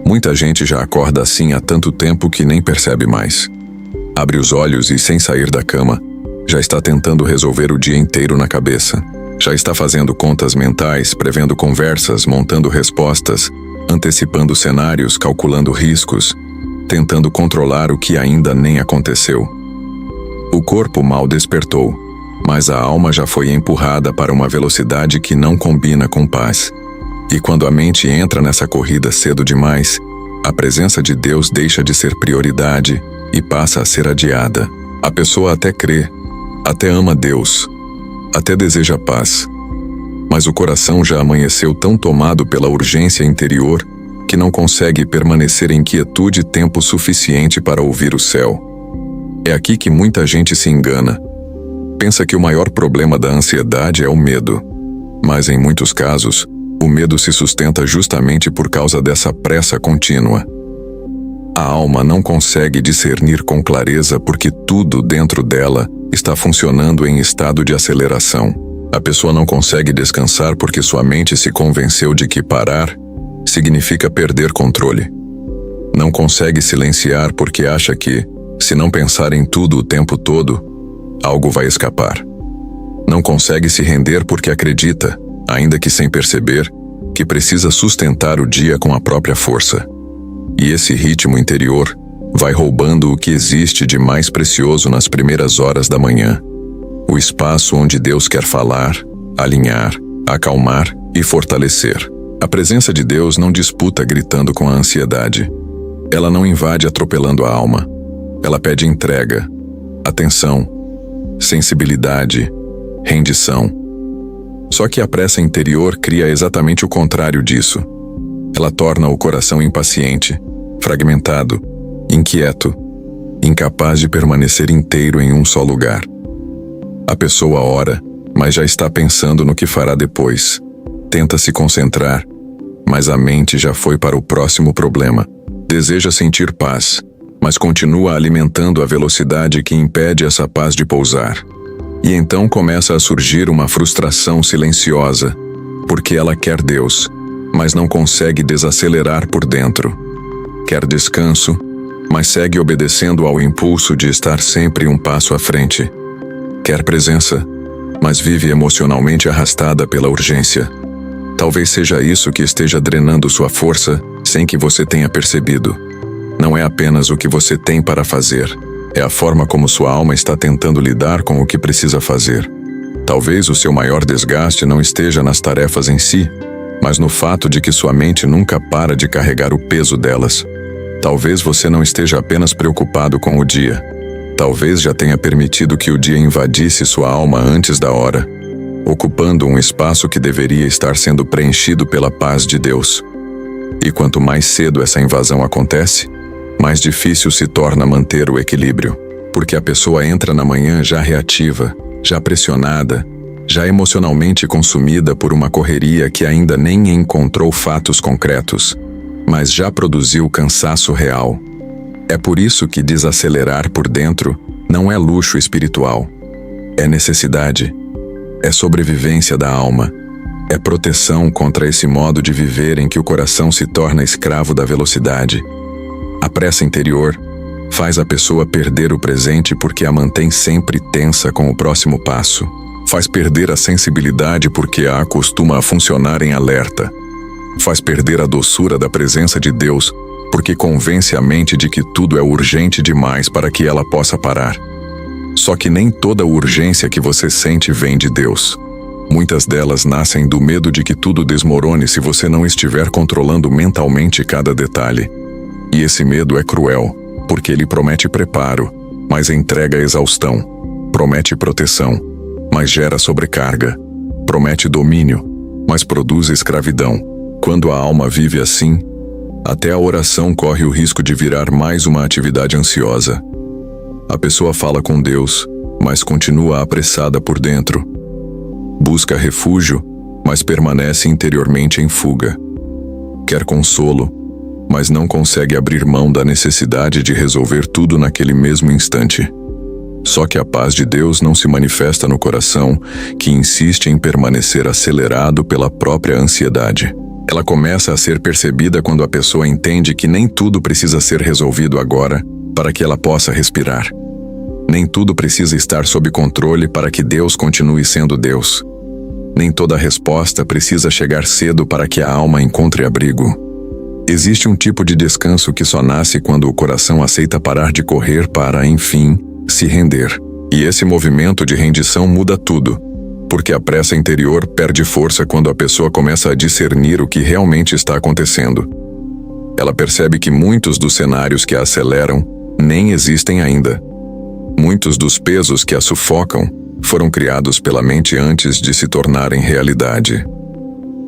Muita gente já acorda assim há tanto tempo que nem percebe mais. Abre os olhos e, sem sair da cama, já está tentando resolver o dia inteiro na cabeça. Já está fazendo contas mentais, prevendo conversas, montando respostas, antecipando cenários, calculando riscos, tentando controlar o que ainda nem aconteceu. O corpo mal despertou, mas a alma já foi empurrada para uma velocidade que não combina com paz. E quando a mente entra nessa corrida cedo demais, a presença de Deus deixa de ser prioridade e passa a ser adiada. A pessoa até crê, até ama Deus, até deseja paz, mas o coração já amanheceu tão tomado pela urgência interior que não consegue permanecer em quietude tempo suficiente para ouvir o céu. É aqui que muita gente se engana. Pensa que o maior problema da ansiedade é o medo, mas em muitos casos, o medo se sustenta justamente por causa dessa pressa contínua. A alma não consegue discernir com clareza porque tudo dentro dela está funcionando em estado de aceleração. A pessoa não consegue descansar porque sua mente se convenceu de que parar significa perder controle. Não consegue silenciar porque acha que, se não pensar em tudo o tempo todo, algo vai escapar. Não consegue se render porque acredita, ainda que sem perceber, que precisa sustentar o dia com a própria força. E esse ritmo interior vai roubando o que existe de mais precioso nas primeiras horas da manhã. O espaço onde Deus quer falar, alinhar, acalmar e fortalecer. A presença de Deus não disputa gritando com a ansiedade. Ela não invade atropelando a alma. Ela pede entrega, atenção, sensibilidade, rendição. Só que a pressa interior cria exatamente o contrário disso. Ela torna o coração impaciente, fragmentado, inquieto, incapaz de permanecer inteiro em um só lugar. A pessoa ora, mas já está pensando no que fará depois. Tenta se concentrar, mas a mente já foi para o próximo problema. Deseja sentir paz, mas continua alimentando a velocidade que impede essa paz de pousar. E então começa a surgir uma frustração silenciosa, porque ela quer Deus, mas não consegue desacelerar por dentro. Quer descanso, mas segue obedecendo ao impulso de estar sempre um passo à frente. Quer presença, mas vive emocionalmente arrastada pela urgência. Talvez seja isso que esteja drenando sua força sem que você tenha percebido. Não é apenas o que você tem para fazer, é a forma como sua alma está tentando lidar com o que precisa fazer. Talvez o seu maior desgaste não esteja nas tarefas em si, mas no fato de que sua mente nunca para de carregar o peso delas. Talvez você não esteja apenas preocupado com o dia. Talvez já tenha permitido que o dia invadisse sua alma antes da hora, ocupando um espaço que deveria estar sendo preenchido pela paz de Deus. E quanto mais cedo essa invasão acontece, mais difícil se torna manter o equilíbrio, porque a pessoa entra na manhã já reativa, já pressionada, já emocionalmente consumida por uma correria que ainda nem encontrou fatos concretos, mas já produziu cansaço real. É por isso que desacelerar por dentro não é luxo espiritual, é necessidade, é sobrevivência da alma, é proteção contra esse modo de viver em que o coração se torna escravo da velocidade. A pressa interior faz a pessoa perder o presente porque a mantém sempre tensa com o próximo passo. Faz perder a sensibilidade porque a acostuma a funcionar em alerta. Faz perder a doçura da presença de Deus porque convence a mente de que tudo é urgente demais para que ela possa parar. Só que nem toda urgência que você sente vem de Deus. Muitas delas nascem do medo de que tudo desmorone se você não estiver controlando mentalmente cada detalhe. E esse medo é cruel, porque ele promete preparo, mas entrega exaustão. Promete proteção, mas gera sobrecarga. Promete domínio, mas produz escravidão. Quando a alma vive assim, até a oração corre o risco de virar mais uma atividade ansiosa. A pessoa fala com Deus, mas continua apressada por dentro. Busca refúgio, mas permanece interiormente em fuga. Quer consolo, mas não consegue abrir mão da necessidade de resolver tudo naquele mesmo instante. Só que a paz de Deus não se manifesta no coração, que insiste em permanecer acelerado pela própria ansiedade. Ela começa a ser percebida quando a pessoa entende que nem tudo precisa ser resolvido agora para que ela possa respirar. Nem tudo precisa estar sob controle para que Deus continue sendo Deus. Nem toda resposta precisa chegar cedo para que a alma encontre abrigo. Existe um tipo de descanso que só nasce quando o coração aceita parar de correr para, enfim, se render. E esse movimento de rendição muda tudo, porque a pressa interior perde força quando a pessoa começa a discernir o que realmente está acontecendo. Ela percebe que muitos dos cenários que a aceleram nem existem ainda. Muitos dos pesos que a sufocam foram criados pela mente antes de se tornarem realidade.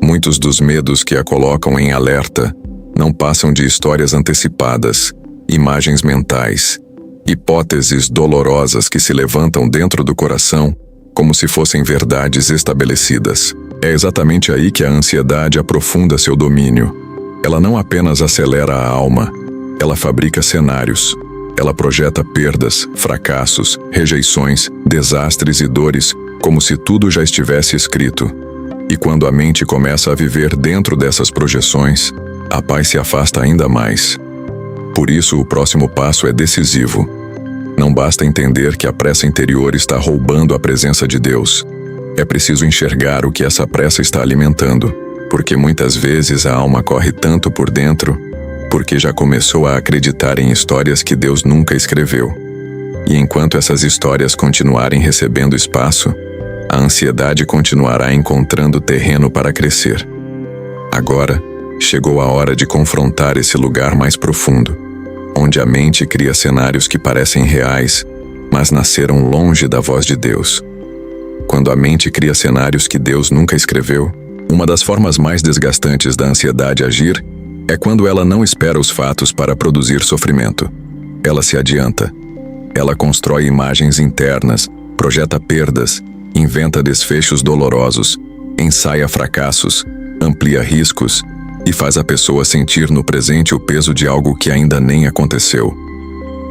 Muitos dos medos que a colocam em alerta não passam de histórias antecipadas, imagens mentais, hipóteses dolorosas que se levantam dentro do coração como se fossem verdades estabelecidas. É exatamente aí que a ansiedade aprofunda seu domínio. Ela não apenas acelera a alma, ela fabrica cenários. Ela projeta perdas, fracassos, rejeições, desastres e dores, como se tudo já estivesse escrito. E quando a mente começa a viver dentro dessas projeções, a paz se afasta ainda mais. Por isso, o próximo passo é decisivo. Não basta entender que a pressa interior está roubando a presença de Deus. É preciso enxergar o que essa pressa está alimentando, porque muitas vezes a alma corre tanto por dentro porque já começou a acreditar em histórias que Deus nunca escreveu. E enquanto essas histórias continuarem recebendo espaço, a ansiedade continuará encontrando terreno para crescer. Agora, chegou a hora de confrontar esse lugar mais profundo, onde a mente cria cenários que parecem reais, mas nasceram longe da voz de Deus. Quando a mente cria cenários que Deus nunca escreveu, uma das formas mais desgastantes da ansiedade agir é quando ela não espera os fatos para produzir sofrimento. Ela se adianta. Ela constrói imagens internas, projeta perdas, inventa desfechos dolorosos, ensaia fracassos, amplia riscos e faz a pessoa sentir no presente o peso de algo que ainda nem aconteceu.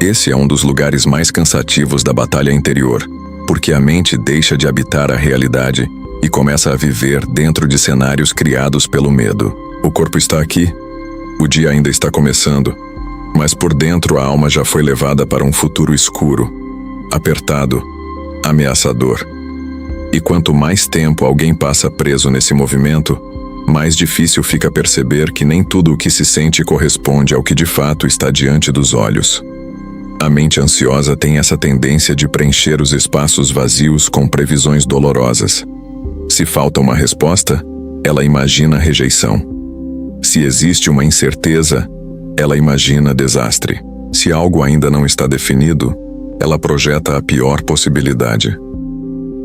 Esse é um dos lugares mais cansativos da batalha interior, porque a mente deixa de habitar a realidade e começa a viver dentro de cenários criados pelo medo. O corpo está aqui, o dia ainda está começando, mas por dentro a alma já foi levada para um futuro escuro, apertado, ameaçador. E quanto mais tempo alguém passa preso nesse movimento, mais difícil fica perceber que nem tudo o que se sente corresponde ao que de fato está diante dos olhos. A mente ansiosa tem essa tendência de preencher os espaços vazios com previsões dolorosas. Se falta uma resposta, ela imagina rejeição. Se existe uma incerteza, ela imagina desastre. Se algo ainda não está definido, ela projeta a pior possibilidade.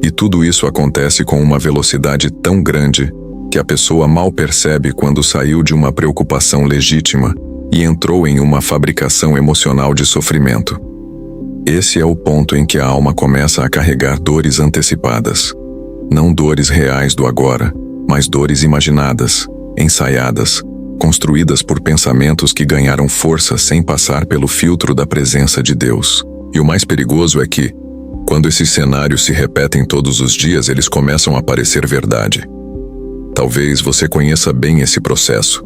E tudo isso acontece com uma velocidade tão grande que a pessoa mal percebe quando saiu de uma preocupação legítima e entrou em uma fabricação emocional de sofrimento. Esse é o ponto em que a alma começa a carregar dores antecipadas. Não dores reais do agora, mas dores imaginadas, ensaiadas, construídas por pensamentos que ganharam força sem passar pelo filtro da presença de Deus. E o mais perigoso é que, quando esses cenários se repetem todos os dias, eles começam a parecer verdade. Talvez você conheça bem esse processo.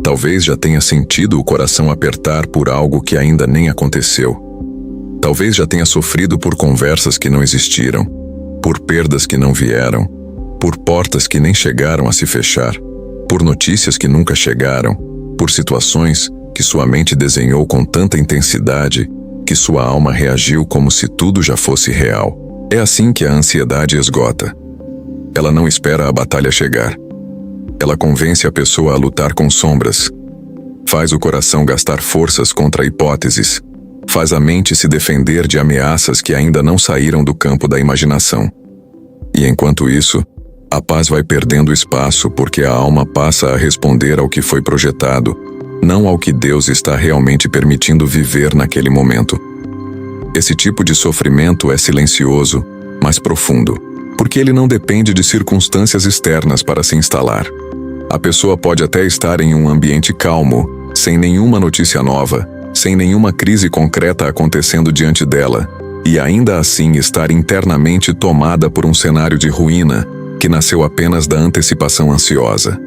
Talvez já tenha sentido o coração apertar por algo que ainda nem aconteceu. Talvez já tenha sofrido por conversas que não existiram, por perdas que não vieram, por portas que nem chegaram a se fechar, por notícias que nunca chegaram, por situações que sua mente desenhou com tanta intensidade que sua alma reagiu como se tudo já fosse real. É assim que a ansiedade esgota. Ela não espera a batalha chegar. Ela convence a pessoa a lutar com sombras. Faz o coração gastar forças contra hipóteses. Faz a mente se defender de ameaças que ainda não saíram do campo da imaginação. E enquanto isso, a paz vai perdendo espaço porque a alma passa a responder ao que foi projetado, não ao que Deus está realmente permitindo viver naquele momento. Esse tipo de sofrimento é silencioso, mas profundo, porque ele não depende de circunstâncias externas para se instalar. A pessoa pode até estar em um ambiente calmo, sem nenhuma notícia nova, sem nenhuma crise concreta acontecendo diante dela, e ainda assim estar internamente tomada por um cenário de ruína que nasceu apenas da antecipação ansiosa.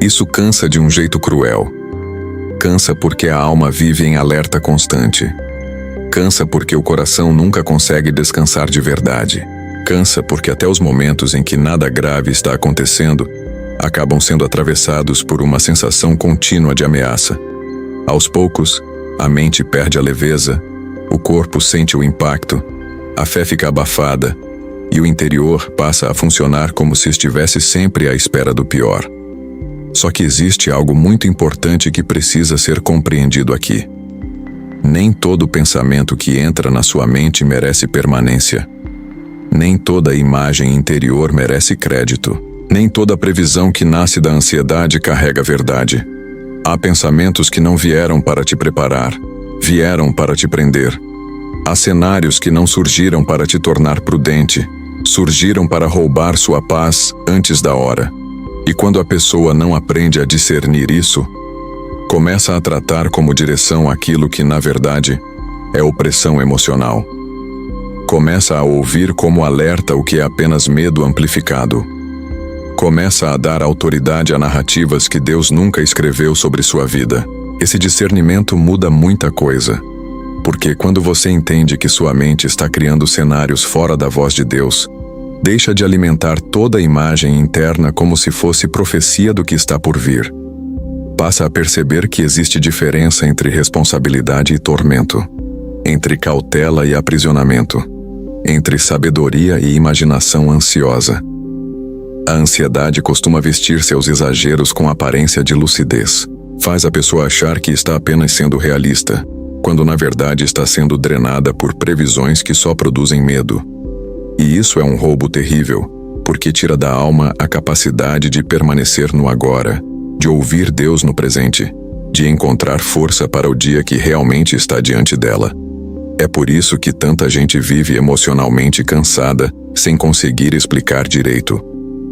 Isso cansa de um jeito cruel. Cansa porque a alma vive em alerta constante. Cansa porque o coração nunca consegue descansar de verdade. Cansa porque até os momentos em que nada grave está acontecendo acabam sendo atravessados por uma sensação contínua de ameaça. Aos poucos, a mente perde a leveza, o corpo sente o impacto, a fé fica abafada e o interior passa a funcionar como se estivesse sempre à espera do pior. Só que existe algo muito importante que precisa ser compreendido aqui. Nem todo pensamento que entra na sua mente merece permanência. Nem toda imagem interior merece crédito. Nem toda previsão que nasce da ansiedade carrega verdade. Há pensamentos que não vieram para te preparar, vieram para te prender. Há cenários que não surgiram para te tornar prudente, surgiram para roubar sua paz antes da hora. E quando a pessoa não aprende a discernir isso, começa a tratar como direção aquilo que, na verdade, é opressão emocional. Começa a ouvir como alerta o que é apenas medo amplificado. Começa a dar autoridade a narrativas que Deus nunca escreveu sobre sua vida. Esse discernimento muda muita coisa. Porque quando você entende que sua mente está criando cenários fora da voz de Deus, deixa de alimentar toda a imagem interna como se fosse profecia do que está por vir. Passa a perceber que existe diferença entre responsabilidade e tormento, entre cautela e aprisionamento, entre sabedoria e imaginação ansiosa. A ansiedade costuma vestir seus exageros com aparência de lucidez. Faz a pessoa achar que está apenas sendo realista, quando na verdade está sendo drenada por previsões que só produzem medo. E isso é um roubo terrível, porque tira da alma a capacidade de permanecer no agora, de ouvir Deus no presente, de encontrar força para o dia que realmente está diante dela. É por isso que tanta gente vive emocionalmente cansada, sem conseguir explicar direito.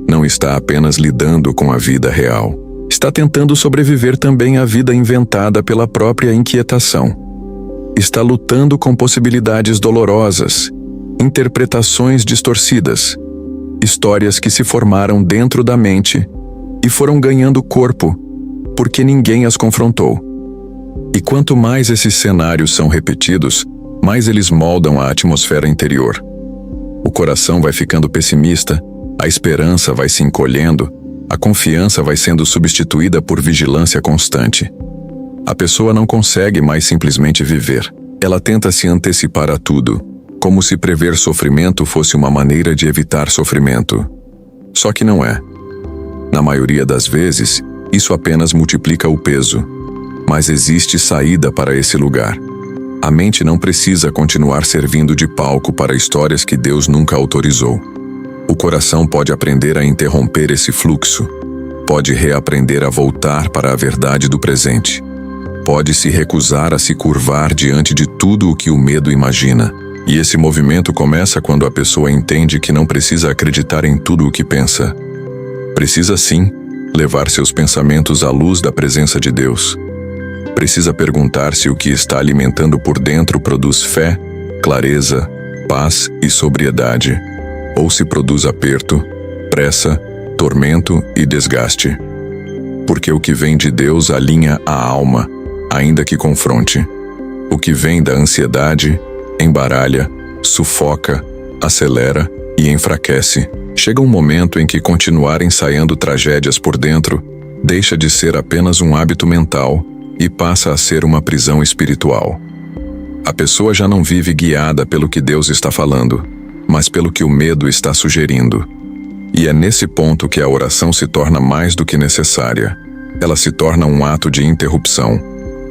Não está apenas lidando com a vida real. Está tentando sobreviver também à vida inventada pela própria inquietação. Está lutando com possibilidades dolorosas, interpretações distorcidas, histórias que se formaram dentro da mente e foram ganhando corpo, porque ninguém as confrontou. E quanto mais esses cenários são repetidos, mais eles moldam a atmosfera interior. O coração vai ficando pessimista, a esperança vai se encolhendo, a confiança vai sendo substituída por vigilância constante. A pessoa não consegue mais simplesmente viver. Ela tenta se antecipar a tudo, como se prever sofrimento fosse uma maneira de evitar sofrimento. Só que não é. Na maioria das vezes, isso apenas multiplica o peso. Mas existe saída para esse lugar. A mente não precisa continuar servindo de palco para histórias que Deus nunca autorizou. O coração pode aprender a interromper esse fluxo. Pode reaprender a voltar para a verdade do presente. Pode se recusar a se curvar diante de tudo o que o medo imagina. E esse movimento começa quando a pessoa entende que não precisa acreditar em tudo o que pensa. Precisa sim levar seus pensamentos à luz da presença de Deus. Precisa perguntar se o que está alimentando por dentro produz fé, clareza, paz e sobriedade, ou se produz aperto, pressa, tormento e desgaste. Porque o que vem de Deus alinha a alma, ainda que confronte. O que vem da ansiedade embaralha, sufoca, acelera e enfraquece. Chega um momento em que continuar ensaiando tragédias por dentro deixa de ser apenas um hábito mental e passa a ser uma prisão espiritual. A pessoa já não vive guiada pelo que Deus está falando, mas pelo que o medo está sugerindo. E é nesse ponto que a oração se torna mais do que necessária. Ela se torna um ato de interrupção,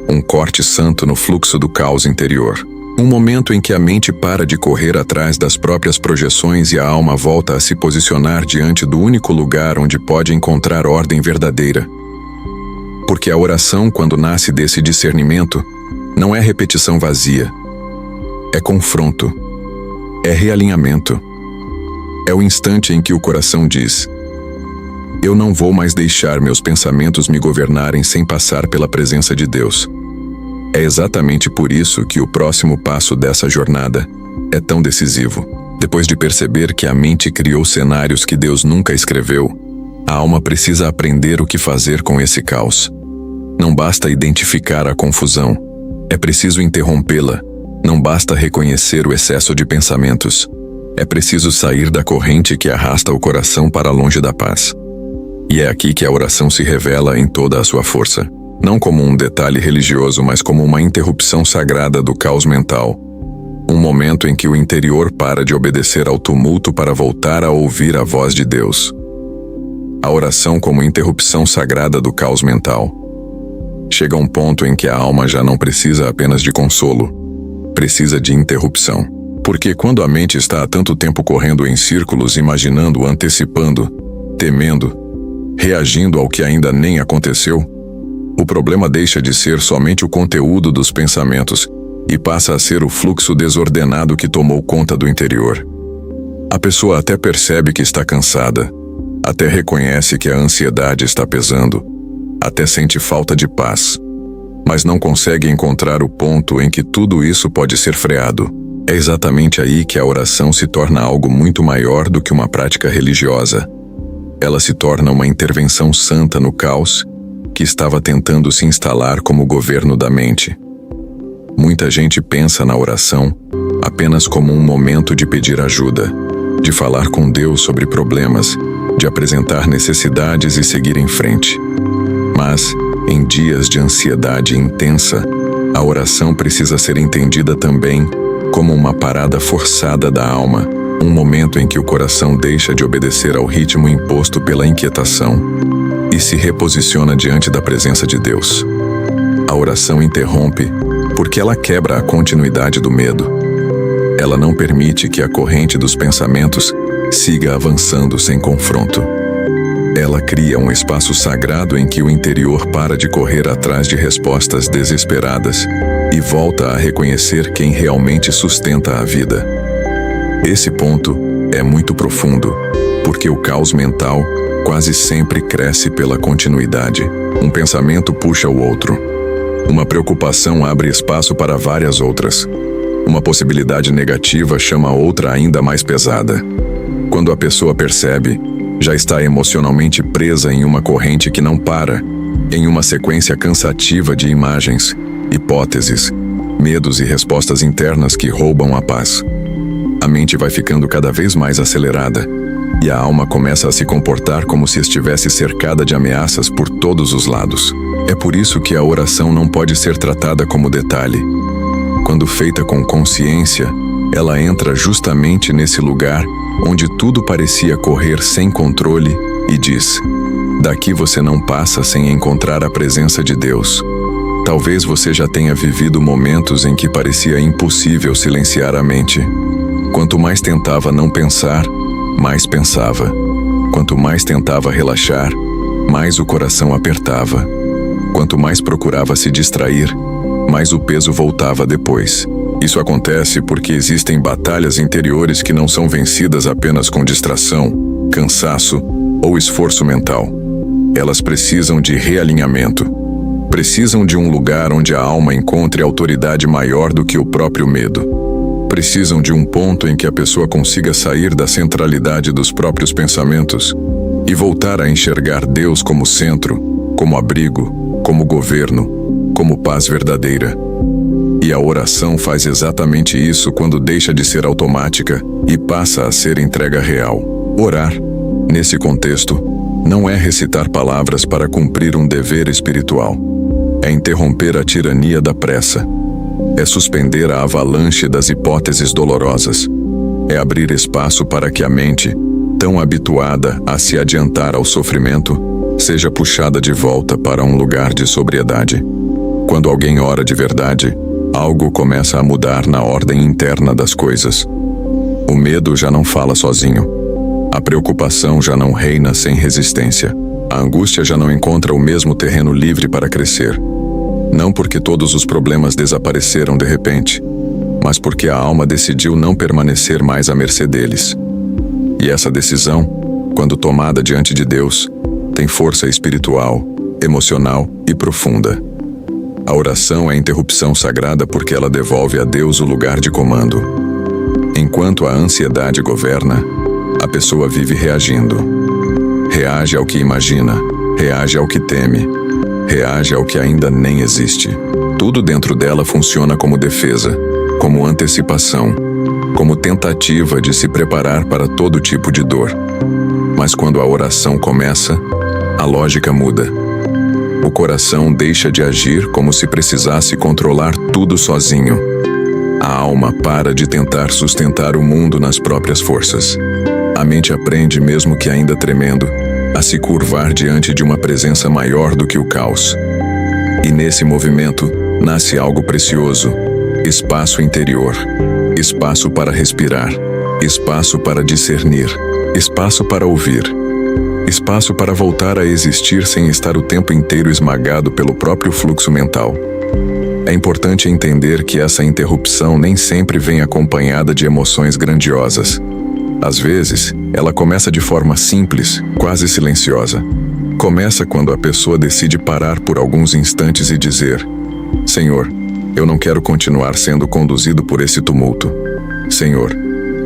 um corte santo no fluxo do caos interior. Um momento em que a mente para de correr atrás das próprias projeções e a alma volta a se posicionar diante do único lugar onde pode encontrar ordem verdadeira. Porque a oração, quando nasce desse discernimento, não é repetição vazia. É confronto. É realinhamento. É o instante em que o coração diz: eu não vou mais deixar meus pensamentos me governarem sem passar pela presença de Deus. É exatamente por isso que o próximo passo dessa jornada é tão decisivo. Depois de perceber que a mente criou cenários que Deus nunca escreveu, a alma precisa aprender o que fazer com esse caos. Não basta identificar a confusão, é preciso interrompê-la. Não basta reconhecer o excesso de pensamentos, é preciso sair da corrente que arrasta o coração para longe da paz. E é aqui que a oração se revela em toda a sua força. Não como um detalhe religioso, mas como uma interrupção sagrada do caos mental. Um momento em que o interior para de obedecer ao tumulto para voltar a ouvir a voz de Deus. A oração como interrupção sagrada do caos mental. Chega um ponto em que a alma já não precisa apenas de consolo, precisa de interrupção. Porque quando a mente está há tanto tempo correndo em círculos, imaginando, antecipando, temendo, reagindo ao que ainda nem aconteceu, o problema deixa de ser somente o conteúdo dos pensamentos e passa a ser o fluxo desordenado que tomou conta do interior. A pessoa até percebe que está cansada, até reconhece que a ansiedade está pesando, até sente falta de paz, mas não consegue encontrar o ponto em que tudo isso pode ser freado. É exatamente aí que a oração se torna algo muito maior do que uma prática religiosa. Ela se torna uma intervenção santa no caos que estava tentando se instalar como governo da mente. Muita gente pensa na oração apenas como um momento de pedir ajuda, de falar com Deus sobre problemas, de apresentar necessidades e seguir em frente. Mas, em dias de ansiedade intensa, a oração precisa ser entendida também como uma parada forçada da alma, um momento em que o coração deixa de obedecer ao ritmo imposto pela inquietação e se reposiciona diante da presença de Deus. A oração interrompe porque ela quebra a continuidade do medo. Ela não permite que a corrente dos pensamentos siga avançando sem confronto. Ela cria um espaço sagrado em que o interior para de correr atrás de respostas desesperadas e e volta a reconhecer quem realmente sustenta a vida. Esse ponto é muito profundo, porque o caos mental quase sempre cresce pela continuidade. Um pensamento puxa o outro. Uma preocupação abre espaço para várias outras. Uma possibilidade negativa chama outra ainda mais pesada. Quando a pessoa percebe, já está emocionalmente presa em uma corrente que não para, em uma sequência cansativa de imagens, hipóteses, medos e respostas internas que roubam a paz. A mente vai ficando cada vez mais acelerada, e a alma começa a se comportar como se estivesse cercada de ameaças por todos os lados. É por isso que a oração não pode ser tratada como detalhe. Quando feita com consciência, ela entra justamente nesse lugar onde tudo parecia correr sem controle e diz: daqui você não passa sem encontrar a presença de Deus. Talvez você já tenha vivido momentos em que parecia impossível silenciar a mente. Quanto mais tentava não pensar, mais pensava. Quanto mais tentava relaxar, mais o coração apertava. Quanto mais procurava se distrair, mais o peso voltava depois. Isso acontece porque existem batalhas interiores que não são vencidas apenas com distração, cansaço ou esforço mental. Elas precisam de realinhamento. Precisam de um lugar onde a alma encontre autoridade maior do que o próprio medo. Precisam de um ponto em que a pessoa consiga sair da centralidade dos próprios pensamentos e voltar a enxergar Deus como centro, como abrigo, como governo, como paz verdadeira. E a oração faz exatamente isso quando deixa de ser automática e passa a ser entrega real. Orar, nesse contexto, não é recitar palavras para cumprir um dever espiritual. É interromper a tirania da pressa. É suspender a avalanche das hipóteses dolorosas. É abrir espaço para que a mente, tão habituada a se adiantar ao sofrimento, seja puxada de volta para um lugar de sobriedade. Quando alguém ora de verdade, algo começa a mudar na ordem interna das coisas. O medo já não fala sozinho. A preocupação já não reina sem resistência. A angústia já não encontra o mesmo terreno livre para crescer. Não porque todos os problemas desapareceram de repente, mas porque a alma decidiu não permanecer mais à mercê deles. E essa decisão, quando tomada diante de Deus, tem força espiritual, emocional e profunda. A oração é interrupção sagrada porque ela devolve a Deus o lugar de comando. Enquanto a ansiedade governa, a pessoa vive reagindo. Reage ao que imagina, reage ao que teme, reage ao que ainda nem existe. Tudo dentro dela funciona como defesa, como antecipação, como tentativa de se preparar para todo tipo de dor. Mas quando a oração começa, a lógica muda. O coração deixa de agir como se precisasse controlar tudo sozinho. A alma para de tentar sustentar o mundo nas próprias forças. A mente aprende, mesmo que ainda tremendo, a se curvar diante de uma presença maior do que o caos. E nesse movimento nasce algo precioso: espaço interior, espaço para respirar, espaço para discernir, espaço para ouvir, espaço para voltar a existir sem estar o tempo inteiro esmagado pelo próprio fluxo mental. É importante entender que essa interrupção nem sempre vem acompanhada de emoções grandiosas. Às vezes, ela começa de forma simples, quase silenciosa. Começa quando a pessoa decide parar por alguns instantes e dizer: Senhor, eu não quero continuar sendo conduzido por esse tumulto. Senhor,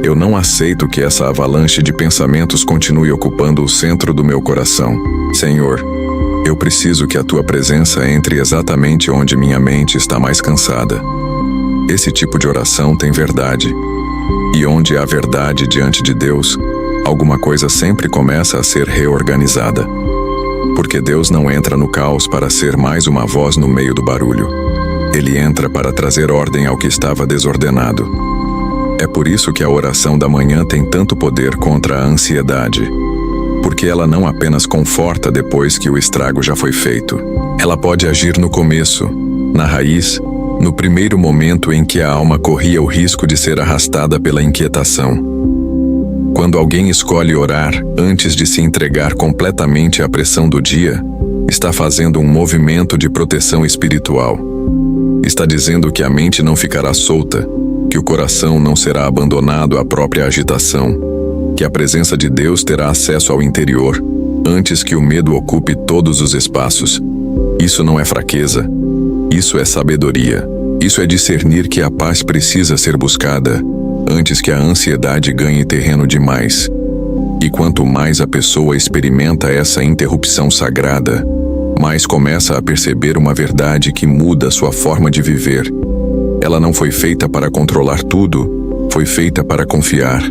eu não aceito que essa avalanche de pensamentos continue ocupando o centro do meu coração. Senhor, eu preciso que a tua presença entre exatamente onde minha mente está mais cansada. Esse tipo de oração tem verdade. E onde há verdade diante de Deus, alguma coisa sempre começa a ser reorganizada. Porque Deus não entra no caos para ser mais uma voz no meio do barulho. Ele entra para trazer ordem ao que estava desordenado. É por isso que a oração da manhã tem tanto poder contra a ansiedade. Porque ela não apenas conforta depois que o estrago já foi feito. Ela pode agir no começo, na raiz, no primeiro momento em que a alma corria o risco de ser arrastada pela inquietação. Quando alguém escolhe orar antes de se entregar completamente à pressão do dia, está fazendo um movimento de proteção espiritual. Está dizendo que a mente não ficará solta, que o coração não será abandonado à própria agitação, que a presença de Deus terá acesso ao interior, antes que o medo ocupe todos os espaços. Isso não é fraqueza, isso é sabedoria. Isso é discernir que a paz precisa ser buscada, antes que a ansiedade ganhe terreno demais. E quanto mais a pessoa experimenta essa interrupção sagrada, mais começa a perceber uma verdade que muda sua forma de viver. Ela não foi feita para controlar tudo, foi feita para confiar.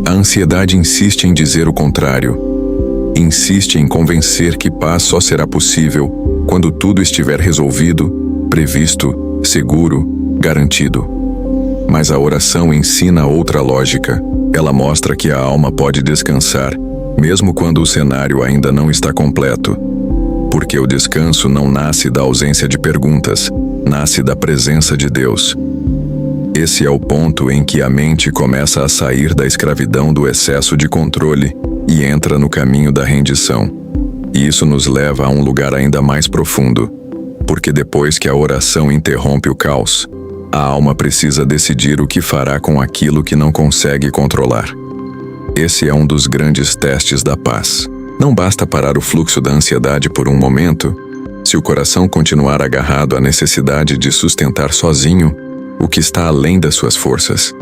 A ansiedade insiste em dizer o contrário. Insiste em convencer que paz só será possível quando tudo estiver resolvido, previsto, seguro, garantido. Mas a oração ensina outra lógica. Ela mostra que a alma pode descansar, mesmo quando o cenário ainda não está completo. Porque o descanso não nasce da ausência de perguntas, nasce da presença de Deus. Esse é o ponto em que a mente começa a sair da escravidão do excesso de controle e entra no caminho da rendição. E isso nos leva a um lugar ainda mais profundo, porque depois que a oração interrompe o caos, a alma precisa decidir o que fará com aquilo que não consegue controlar. Esse é um dos grandes testes da paz. Não basta parar o fluxo da ansiedade por um momento. Se o coração continuar agarrado à necessidade de sustentar sozinho o que está além das suas forças.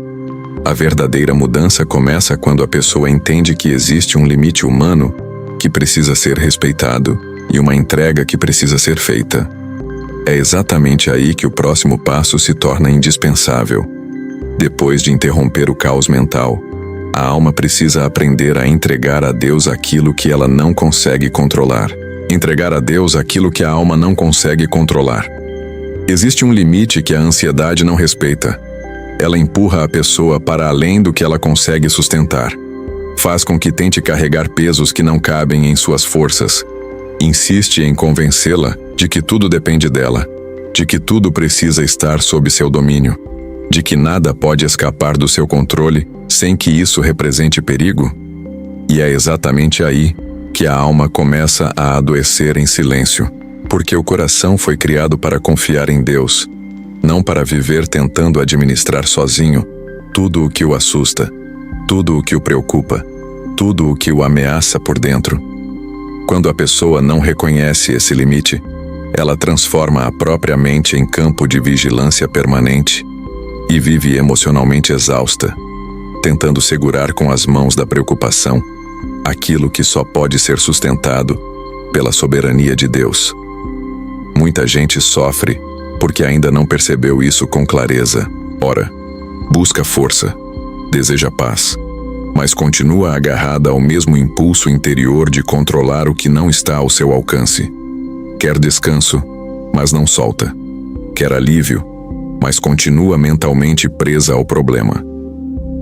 A verdadeira mudança começa quando a pessoa entende que existe um limite humano que precisa ser respeitado e uma entrega que precisa ser feita. É exatamente aí que o próximo passo se torna indispensável. Depois de interromper o caos mental, a alma precisa aprender a entregar a Deus aquilo que ela não consegue controlar. Entregar a Deus aquilo que a alma não consegue controlar. Existe um limite que a ansiedade não respeita. Ela empurra a pessoa para além do que ela consegue sustentar. Faz com que tente carregar pesos que não cabem em suas forças. Insiste em convencê-la de que tudo depende dela, de que tudo precisa estar sob seu domínio, de que nada pode escapar do seu controle sem que isso represente perigo. E é exatamente aí que a alma começa a adoecer em silêncio, porque o coração foi criado para confiar em Deus, não para viver tentando administrar sozinho tudo o que o assusta, tudo o que o preocupa, tudo o que o ameaça por dentro. Quando a pessoa não reconhece esse limite, ela transforma a própria mente em campo de vigilância permanente e vive emocionalmente exausta, tentando segurar com as mãos da preocupação aquilo que só pode ser sustentado pela soberania de Deus. Muita gente sofre porque ainda não percebeu isso com clareza. Ora, busca força, deseja paz, mas continua agarrada ao mesmo impulso interior de controlar o que não está ao seu alcance. Quer descanso, mas não solta. Quer alívio, mas continua mentalmente presa ao problema.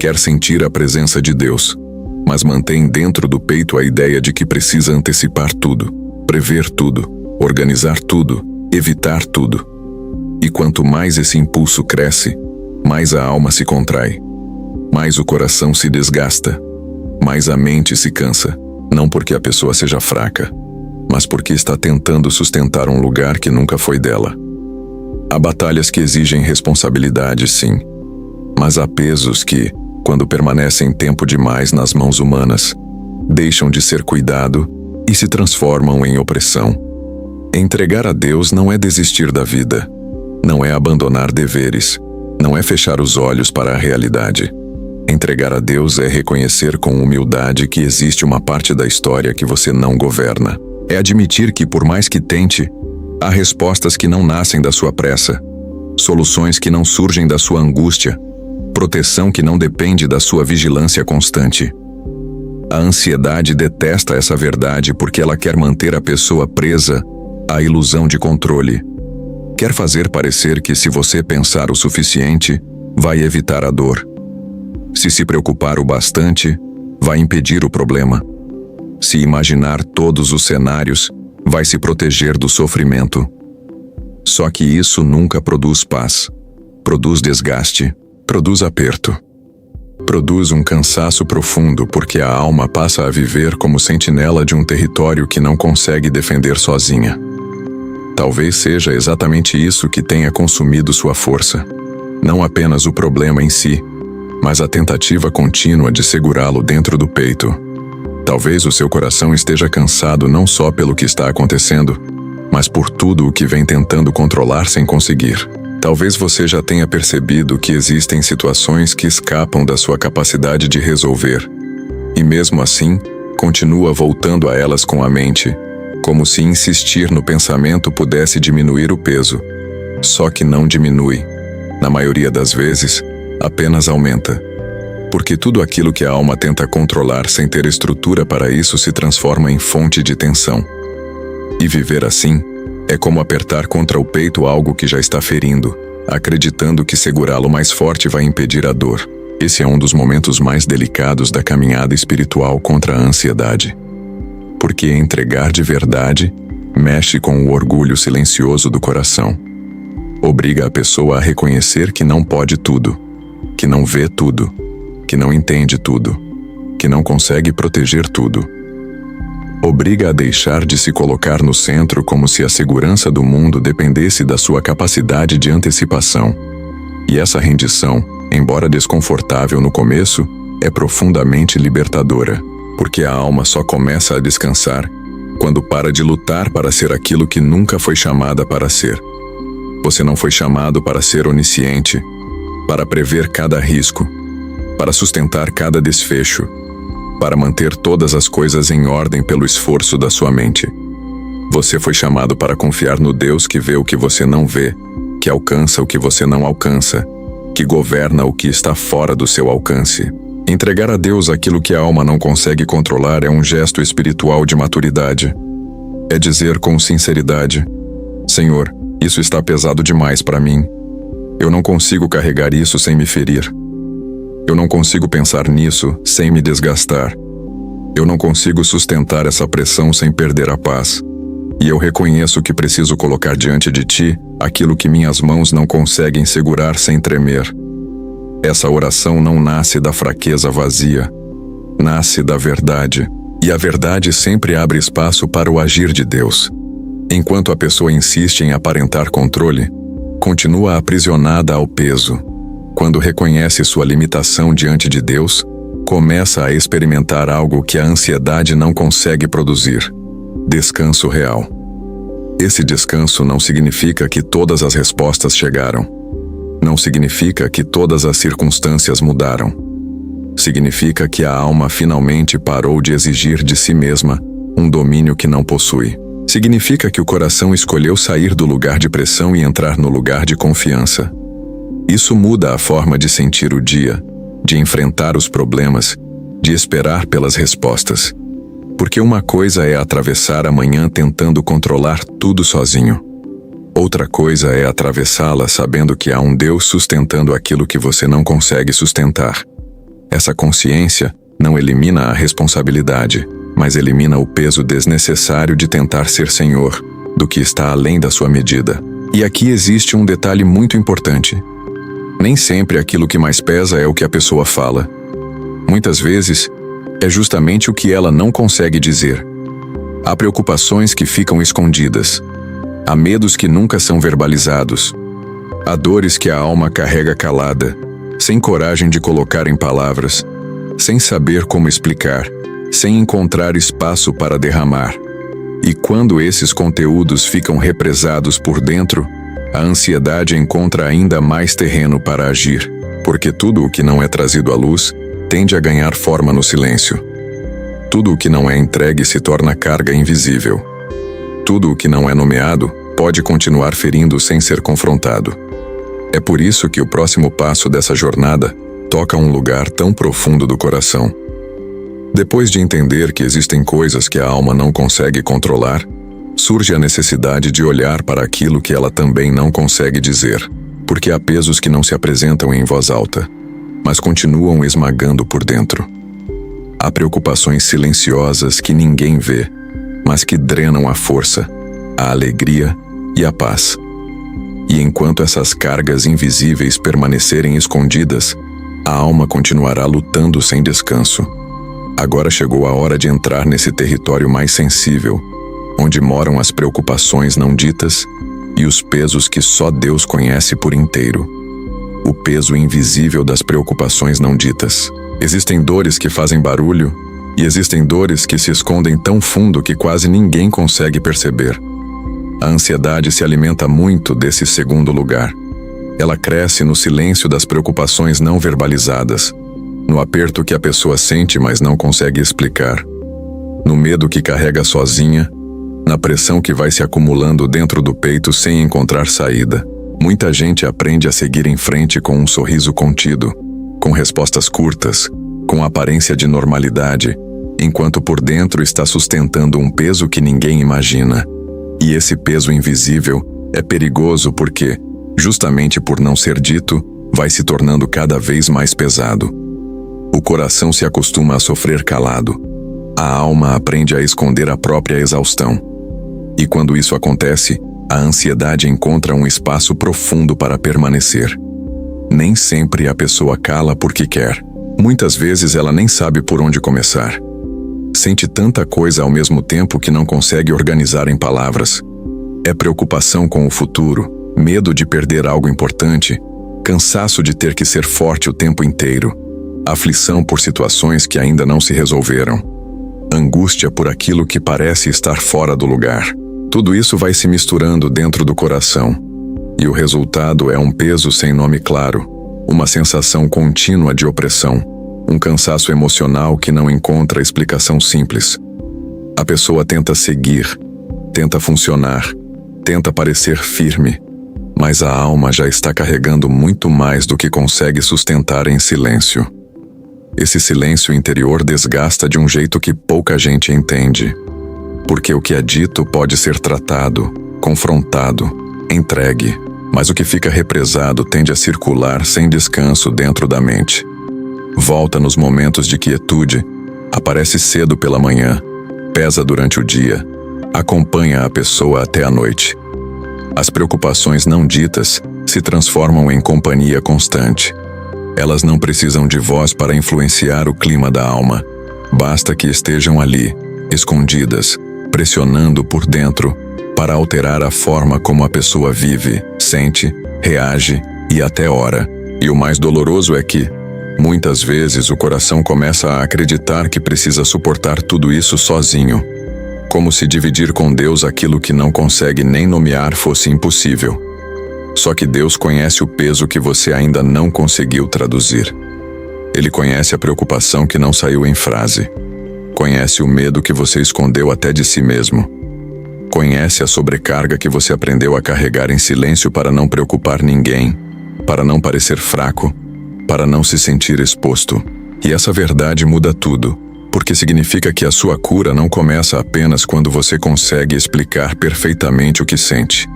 Quer sentir a presença de Deus, mas mantém dentro do peito a ideia de que precisa antecipar tudo, prever tudo, organizar tudo, evitar tudo. E quanto mais esse impulso cresce, mais a alma se contrai, mais o coração se desgasta, mais a mente se cansa, não porque a pessoa seja fraca, mas porque está tentando sustentar um lugar que nunca foi dela. Há batalhas que exigem responsabilidade, sim, mas há pesos que, quando permanecem tempo demais nas mãos humanas, deixam de ser cuidado e se transformam em opressão. Entregar a Deus não é desistir da vida, não é abandonar deveres, não é fechar os olhos para a realidade. Entregar a Deus é reconhecer com humildade que existe uma parte da história que você não governa. É admitir que, por mais que tente, há respostas que não nascem da sua pressa, soluções que não surgem da sua angústia, proteção que não depende da sua vigilância constante. A ansiedade detesta essa verdade porque ela quer manter a pessoa presa à ilusão de controle. Quer fazer parecer que, se você pensar o suficiente, vai evitar a dor. Se preocupar o bastante, vai impedir o problema. Se imaginar todos os cenários, vai se proteger do sofrimento. Só que isso nunca produz paz. Produz desgaste, produz aperto. Produz um cansaço profundo porque a alma passa a viver como sentinela de um território que não consegue defender sozinha. Talvez seja exatamente isso que tenha consumido sua força. Não apenas o problema em si, mas a tentativa contínua de segurá-lo dentro do peito. Talvez o seu coração esteja cansado não só pelo que está acontecendo, mas por tudo o que vem tentando controlar sem conseguir. Talvez você já tenha percebido que existem situações que escapam da sua capacidade de resolver, e mesmo assim, continua voltando a elas com a mente, como se insistir no pensamento pudesse diminuir o peso. Só que não diminui. Na maioria das vezes, apenas aumenta. Porque tudo aquilo que a alma tenta controlar sem ter estrutura para isso se transforma em fonte de tensão. E viver assim é como apertar contra o peito algo que já está ferindo, acreditando que segurá-lo mais forte vai impedir a dor. Esse é um dos momentos mais delicados da caminhada espiritual contra a ansiedade. Porque entregar de verdade mexe com o orgulho silencioso do coração. Obriga a pessoa a reconhecer que não pode tudo, que não vê tudo, que não entende tudo, que não consegue proteger tudo. Obriga a deixar de se colocar no centro como se a segurança do mundo dependesse da sua capacidade de antecipação. E essa rendição, embora desconfortável no começo, é profundamente libertadora, porque a alma só começa a descansar quando para de lutar para ser aquilo que nunca foi chamada para ser. Você não foi chamado para ser onisciente, para prever cada risco, para sustentar cada desfecho, para manter todas as coisas em ordem pelo esforço da sua mente. Você foi chamado para confiar no Deus que vê o que você não vê, que alcança o que você não alcança, que governa o que está fora do seu alcance. Entregar a Deus aquilo que a alma não consegue controlar é um gesto espiritual de maturidade. É dizer com sinceridade: Senhor, isso está pesado demais para mim. Eu não consigo carregar isso sem me ferir. Eu não consigo pensar nisso sem me desgastar. Eu não consigo sustentar essa pressão sem perder a paz. E eu reconheço que preciso colocar diante de Ti aquilo que minhas mãos não conseguem segurar sem tremer. Essa oração não nasce da fraqueza vazia. Nasce da verdade. E a verdade sempre abre espaço para o agir de Deus. Enquanto a pessoa insiste em aparentar controle, continua aprisionada ao peso. Quando reconhece sua limitação diante de Deus, começa a experimentar algo que a ansiedade não consegue produzir: descanso real. Esse descanso não significa que todas as respostas chegaram. Não significa que todas as circunstâncias mudaram. Significa que a alma finalmente parou de exigir de si mesma um domínio que não possui. Significa que o coração escolheu sair do lugar de pressão e entrar no lugar de confiança. Isso muda a forma de sentir o dia, de enfrentar os problemas, de esperar pelas respostas. Porque uma coisa é atravessar a manhã tentando controlar tudo sozinho. Outra coisa é atravessá-la sabendo que há um Deus sustentando aquilo que você não consegue sustentar. Essa consciência não elimina a responsabilidade, mas elimina o peso desnecessário de tentar ser senhor do que está além da sua medida. E aqui existe um detalhe muito importante. Nem sempre aquilo que mais pesa é o que a pessoa fala. Muitas vezes, é justamente o que ela não consegue dizer. Há preocupações que ficam escondidas. Há medos que nunca são verbalizados. Há dores que a alma carrega calada, sem coragem de colocar em palavras, sem saber como explicar, sem encontrar espaço para derramar. E quando esses conteúdos ficam represados por dentro, a ansiedade encontra ainda mais terreno para agir, porque tudo o que não é trazido à luz tende a ganhar forma no silêncio. Tudo o que não é entregue se torna carga invisível. Tudo o que não é nomeado pode continuar ferindo sem ser confrontado. É por isso que o próximo passo dessa jornada toca um lugar tão profundo do coração. Depois de entender que existem coisas que a alma não consegue controlar, surge a necessidade de olhar para aquilo que ela também não consegue dizer, porque há pesos que não se apresentam em voz alta, mas continuam esmagando por dentro. Há preocupações silenciosas que ninguém vê, mas que drenam a força, a alegria e a paz. E enquanto essas cargas invisíveis permanecerem escondidas, a alma continuará lutando sem descanso. Agora chegou a hora de entrar nesse território mais sensível, onde moram as preocupações não ditas e os pesos que só Deus conhece por inteiro. O peso invisível das preocupações não ditas. Existem dores que fazem barulho e existem dores que se escondem tão fundo que quase ninguém consegue perceber. A ansiedade se alimenta muito desse segundo lugar. Ela cresce no silêncio das preocupações não verbalizadas, no aperto que a pessoa sente, mas não consegue explicar, no medo que carrega sozinha, na pressão que vai se acumulando dentro do peito sem encontrar saída. Muita gente aprende a seguir em frente com um sorriso contido, com respostas curtas, com aparência de normalidade, enquanto por dentro está sustentando um peso que ninguém imagina. E esse peso invisível é perigoso porque, justamente por não ser dito, vai se tornando cada vez mais pesado. O coração se acostuma a sofrer calado. A alma aprende a esconder a própria exaustão. E quando isso acontece, a ansiedade encontra um espaço profundo para permanecer. Nem sempre a pessoa cala porque quer. Muitas vezes ela nem sabe por onde começar. Sente tanta coisa ao mesmo tempo que não consegue organizar em palavras. É preocupação com o futuro, medo de perder algo importante, cansaço de ter que ser forte o tempo inteiro, aflição por situações que ainda não se resolveram, angústia por aquilo que parece estar fora do lugar. Tudo isso vai se misturando dentro do coração, e o resultado é um peso sem nome claro, uma sensação contínua de opressão, um cansaço emocional que não encontra explicação simples. A pessoa tenta seguir, tenta funcionar, tenta parecer firme, mas a alma já está carregando muito mais do que consegue sustentar em silêncio. Esse silêncio interior desgasta de um jeito que pouca gente entende, porque o que é dito pode ser tratado, confrontado, entregue, mas o que fica represado tende a circular sem descanso dentro da mente. Volta nos momentos de quietude, aparece cedo pela manhã, pesa durante o dia, acompanha a pessoa até a noite. As preocupações não ditas se transformam em companhia constante. Elas não precisam de voz para influenciar o clima da alma. Basta que estejam ali, escondidas, pressionando por dentro, para alterar a forma como a pessoa vive, sente, reage e até ora. E o mais doloroso é que, muitas vezes, o coração começa a acreditar que precisa suportar tudo isso sozinho, como se dividir com Deus aquilo que não consegue nem nomear fosse impossível. Só que Deus conhece o peso que você ainda não conseguiu traduzir. Ele conhece a preocupação que não saiu em frase. Conhece o medo que você escondeu até de si mesmo. Conhece a sobrecarga que você aprendeu a carregar em silêncio para não preocupar ninguém, para não parecer fraco, para não se sentir exposto. E essa verdade muda tudo, porque significa que a sua cura não começa apenas quando você consegue explicar perfeitamente o que sente.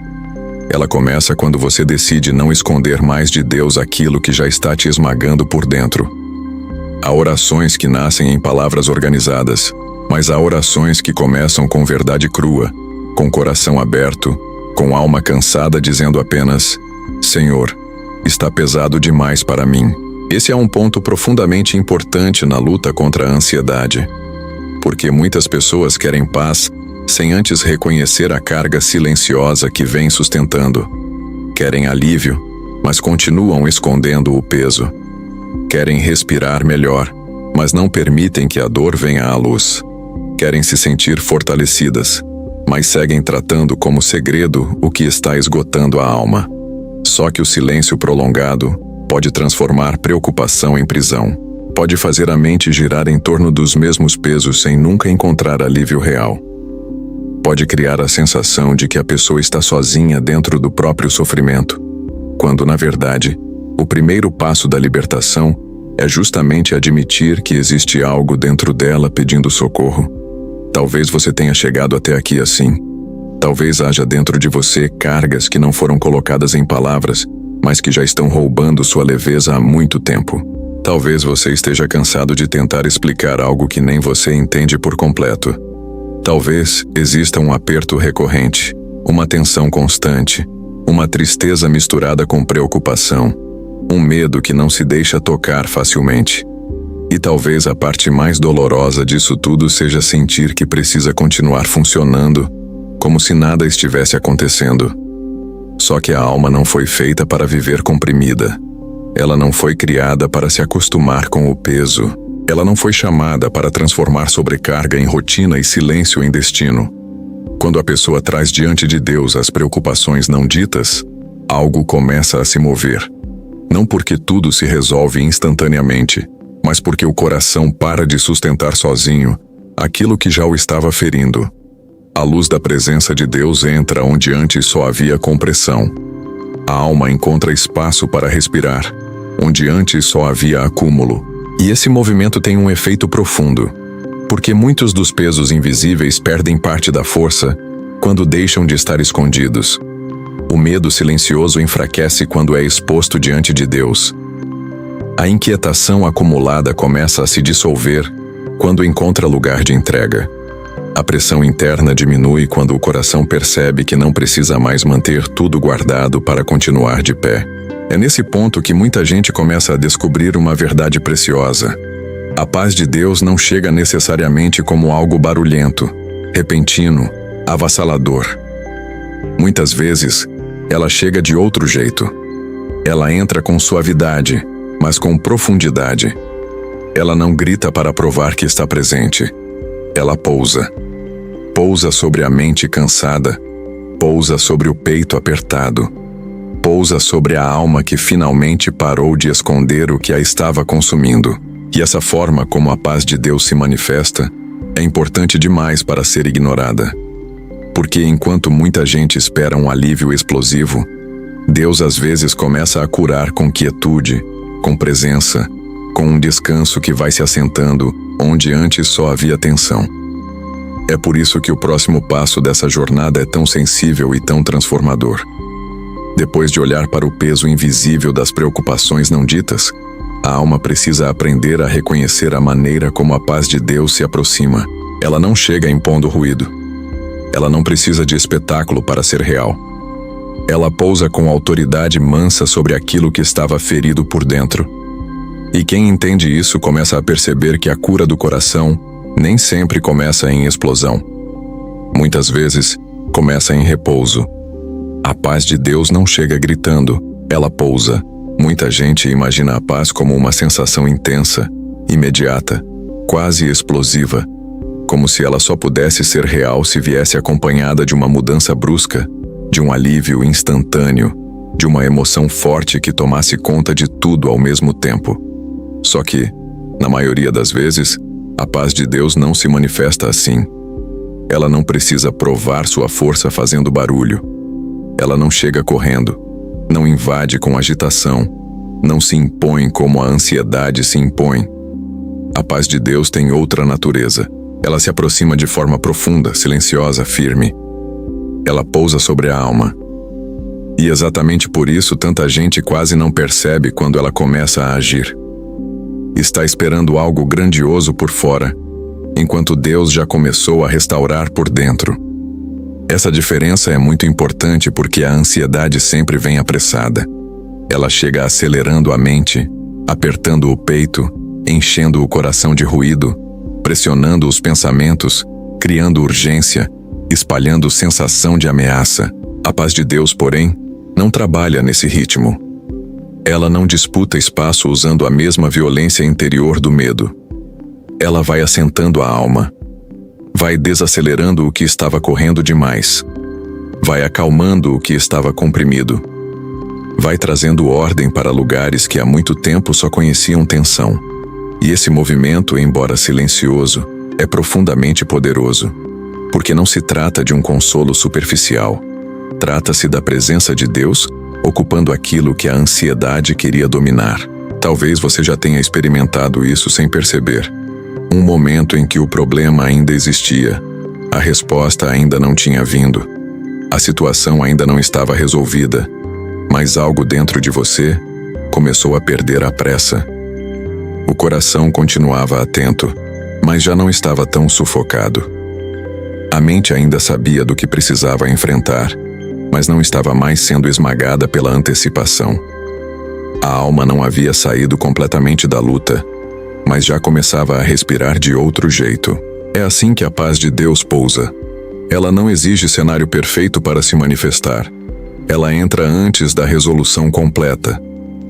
Ela começa quando você decide não esconder mais de Deus aquilo que já está te esmagando por dentro. Há orações que nascem em palavras organizadas, mas há orações que começam com verdade crua, com coração aberto, com alma cansada dizendo apenas: Senhor, está pesado demais para mim. Esse é um ponto profundamente importante na luta contra a ansiedade, porque muitas pessoas querem paz sem antes reconhecer a carga silenciosa que vem sustentando. Querem alívio, mas continuam escondendo o peso. Querem respirar melhor, mas não permitem que a dor venha à luz. Querem se sentir fortalecidas, mas seguem tratando como segredo o que está esgotando a alma. Só que o silêncio prolongado pode transformar preocupação em prisão. Pode fazer a mente girar em torno dos mesmos pesos sem nunca encontrar alívio real. Pode criar a sensação de que a pessoa está sozinha dentro do próprio sofrimento, quando, na verdade, o primeiro passo da libertação é justamente admitir que existe algo dentro dela pedindo socorro. Talvez você tenha chegado até aqui assim. Talvez haja dentro de você cargas que não foram colocadas em palavras, mas que já estão roubando sua leveza há muito tempo. Talvez você esteja cansado de tentar explicar algo que nem você entende por completo. Talvez exista um aperto recorrente, uma tensão constante, uma tristeza misturada com preocupação, um medo que não se deixa tocar facilmente. E talvez a parte mais dolorosa disso tudo seja sentir que precisa continuar funcionando, como se nada estivesse acontecendo. Só que a alma não foi feita para viver comprimida. Ela não foi criada para se acostumar com o peso. Ela não foi chamada para transformar sobrecarga em rotina e silêncio em destino. Quando a pessoa traz diante de Deus as preocupações não ditas, algo começa a se mover. Não porque tudo se resolve instantaneamente, mas porque o coração para de sustentar sozinho aquilo que já o estava ferindo. A luz da presença de Deus entra onde antes só havia compressão. A alma encontra espaço para respirar, onde antes só havia acúmulo. E esse movimento tem um efeito profundo, porque muitos dos pesos invisíveis perdem parte da força quando deixam de estar escondidos. O medo silencioso enfraquece quando é exposto diante de Deus. A inquietação acumulada começa a se dissolver quando encontra lugar de entrega. A pressão interna diminui quando o coração percebe que não precisa mais manter tudo guardado para continuar de pé. É nesse ponto que muita gente começa a descobrir uma verdade preciosa. A paz de Deus não chega necessariamente como algo barulhento, repentino, avassalador. Muitas vezes, ela chega de outro jeito. Ela entra com suavidade, mas com profundidade. Ela não grita para provar que está presente. Ela pousa. Pousa sobre a mente cansada. Pousa sobre o peito apertado. Pousa sobre a alma que finalmente parou de esconder o que a estava consumindo. E essa forma como a paz de Deus se manifesta é importante demais para ser ignorada. Porque enquanto muita gente espera um alívio explosivo, Deus às vezes começa a curar com quietude, com presença, com um descanso que vai se assentando onde antes só havia tensão. É por isso que o próximo passo dessa jornada é tão sensível e tão transformador. Depois de olhar para o peso invisível das preocupações não ditas, a alma precisa aprender a reconhecer a maneira como a paz de Deus se aproxima. Ela não chega impondo ruído. Ela não precisa de espetáculo para ser real. Ela pousa com autoridade mansa sobre aquilo que estava ferido por dentro. E quem entende isso começa a perceber que a cura do coração nem sempre começa em explosão. Muitas vezes, começa em repouso. A paz de Deus não chega gritando, ela pousa. Muita gente imagina a paz como uma sensação intensa, imediata, quase explosiva, como se ela só pudesse ser real se viesse acompanhada de uma mudança brusca, de um alívio instantâneo, de uma emoção forte que tomasse conta de tudo ao mesmo tempo. Só que, na maioria das vezes, a paz de Deus não se manifesta assim. Ela não precisa provar sua força fazendo barulho. Ela não chega correndo, não invade com agitação, não se impõe como a ansiedade se impõe. A paz de Deus tem outra natureza. Ela se aproxima de forma profunda, silenciosa, firme. Ela pousa sobre a alma. E exatamente por isso tanta gente quase não percebe quando ela começa a agir. Está esperando algo grandioso por fora, enquanto Deus já começou a restaurar por dentro. Essa diferença é muito importante porque a ansiedade sempre vem apressada. Ela chega acelerando a mente, apertando o peito, enchendo o coração de ruído, pressionando os pensamentos, criando urgência, espalhando sensação de ameaça. A paz de Deus, porém, não trabalha nesse ritmo. Ela não disputa espaço usando a mesma violência interior do medo. Ela vai assentando a alma. Vai desacelerando o que estava correndo demais. Vai acalmando o que estava comprimido. Vai trazendo ordem para lugares que há muito tempo só conheciam tensão. E esse movimento, embora silencioso, é profundamente poderoso. Porque não se trata de um consolo superficial. Trata-se da presença de Deus ocupando aquilo que a ansiedade queria dominar. Talvez você já tenha experimentado isso sem perceber. Um momento em que o problema ainda existia, a resposta ainda não tinha vindo, a situação ainda não estava resolvida, mas algo dentro de você começou a perder a pressa. O coração continuava atento, mas já não estava tão sufocado. A mente ainda sabia do que precisava enfrentar, mas não estava mais sendo esmagada pela antecipação. A alma não havia saído completamente da luta, mas já começava a respirar de outro jeito. É assim que a paz de Deus pousa. Ela não exige cenário perfeito para se manifestar. Ela entra antes da resolução completa.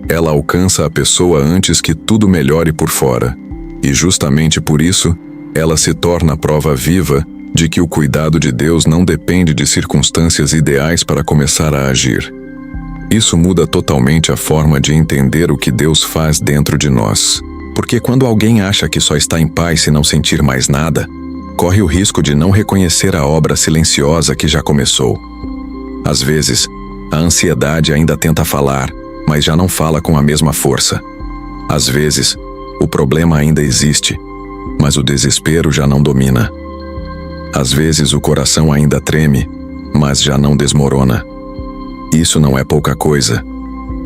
Ela alcança a pessoa antes que tudo melhore por fora. E justamente por isso, ela se torna a prova viva de que o cuidado de Deus não depende de circunstâncias ideais para começar a agir. Isso muda totalmente a forma de entender o que Deus faz dentro de nós. Porque quando alguém acha que só está em paz se não sentir mais nada, corre o risco de não reconhecer a obra silenciosa que já começou. Às vezes, a ansiedade ainda tenta falar, mas já não fala com a mesma força. Às vezes, o problema ainda existe, mas o desespero já não domina. Às vezes o coração ainda treme, mas já não desmorona. Isso não é pouca coisa.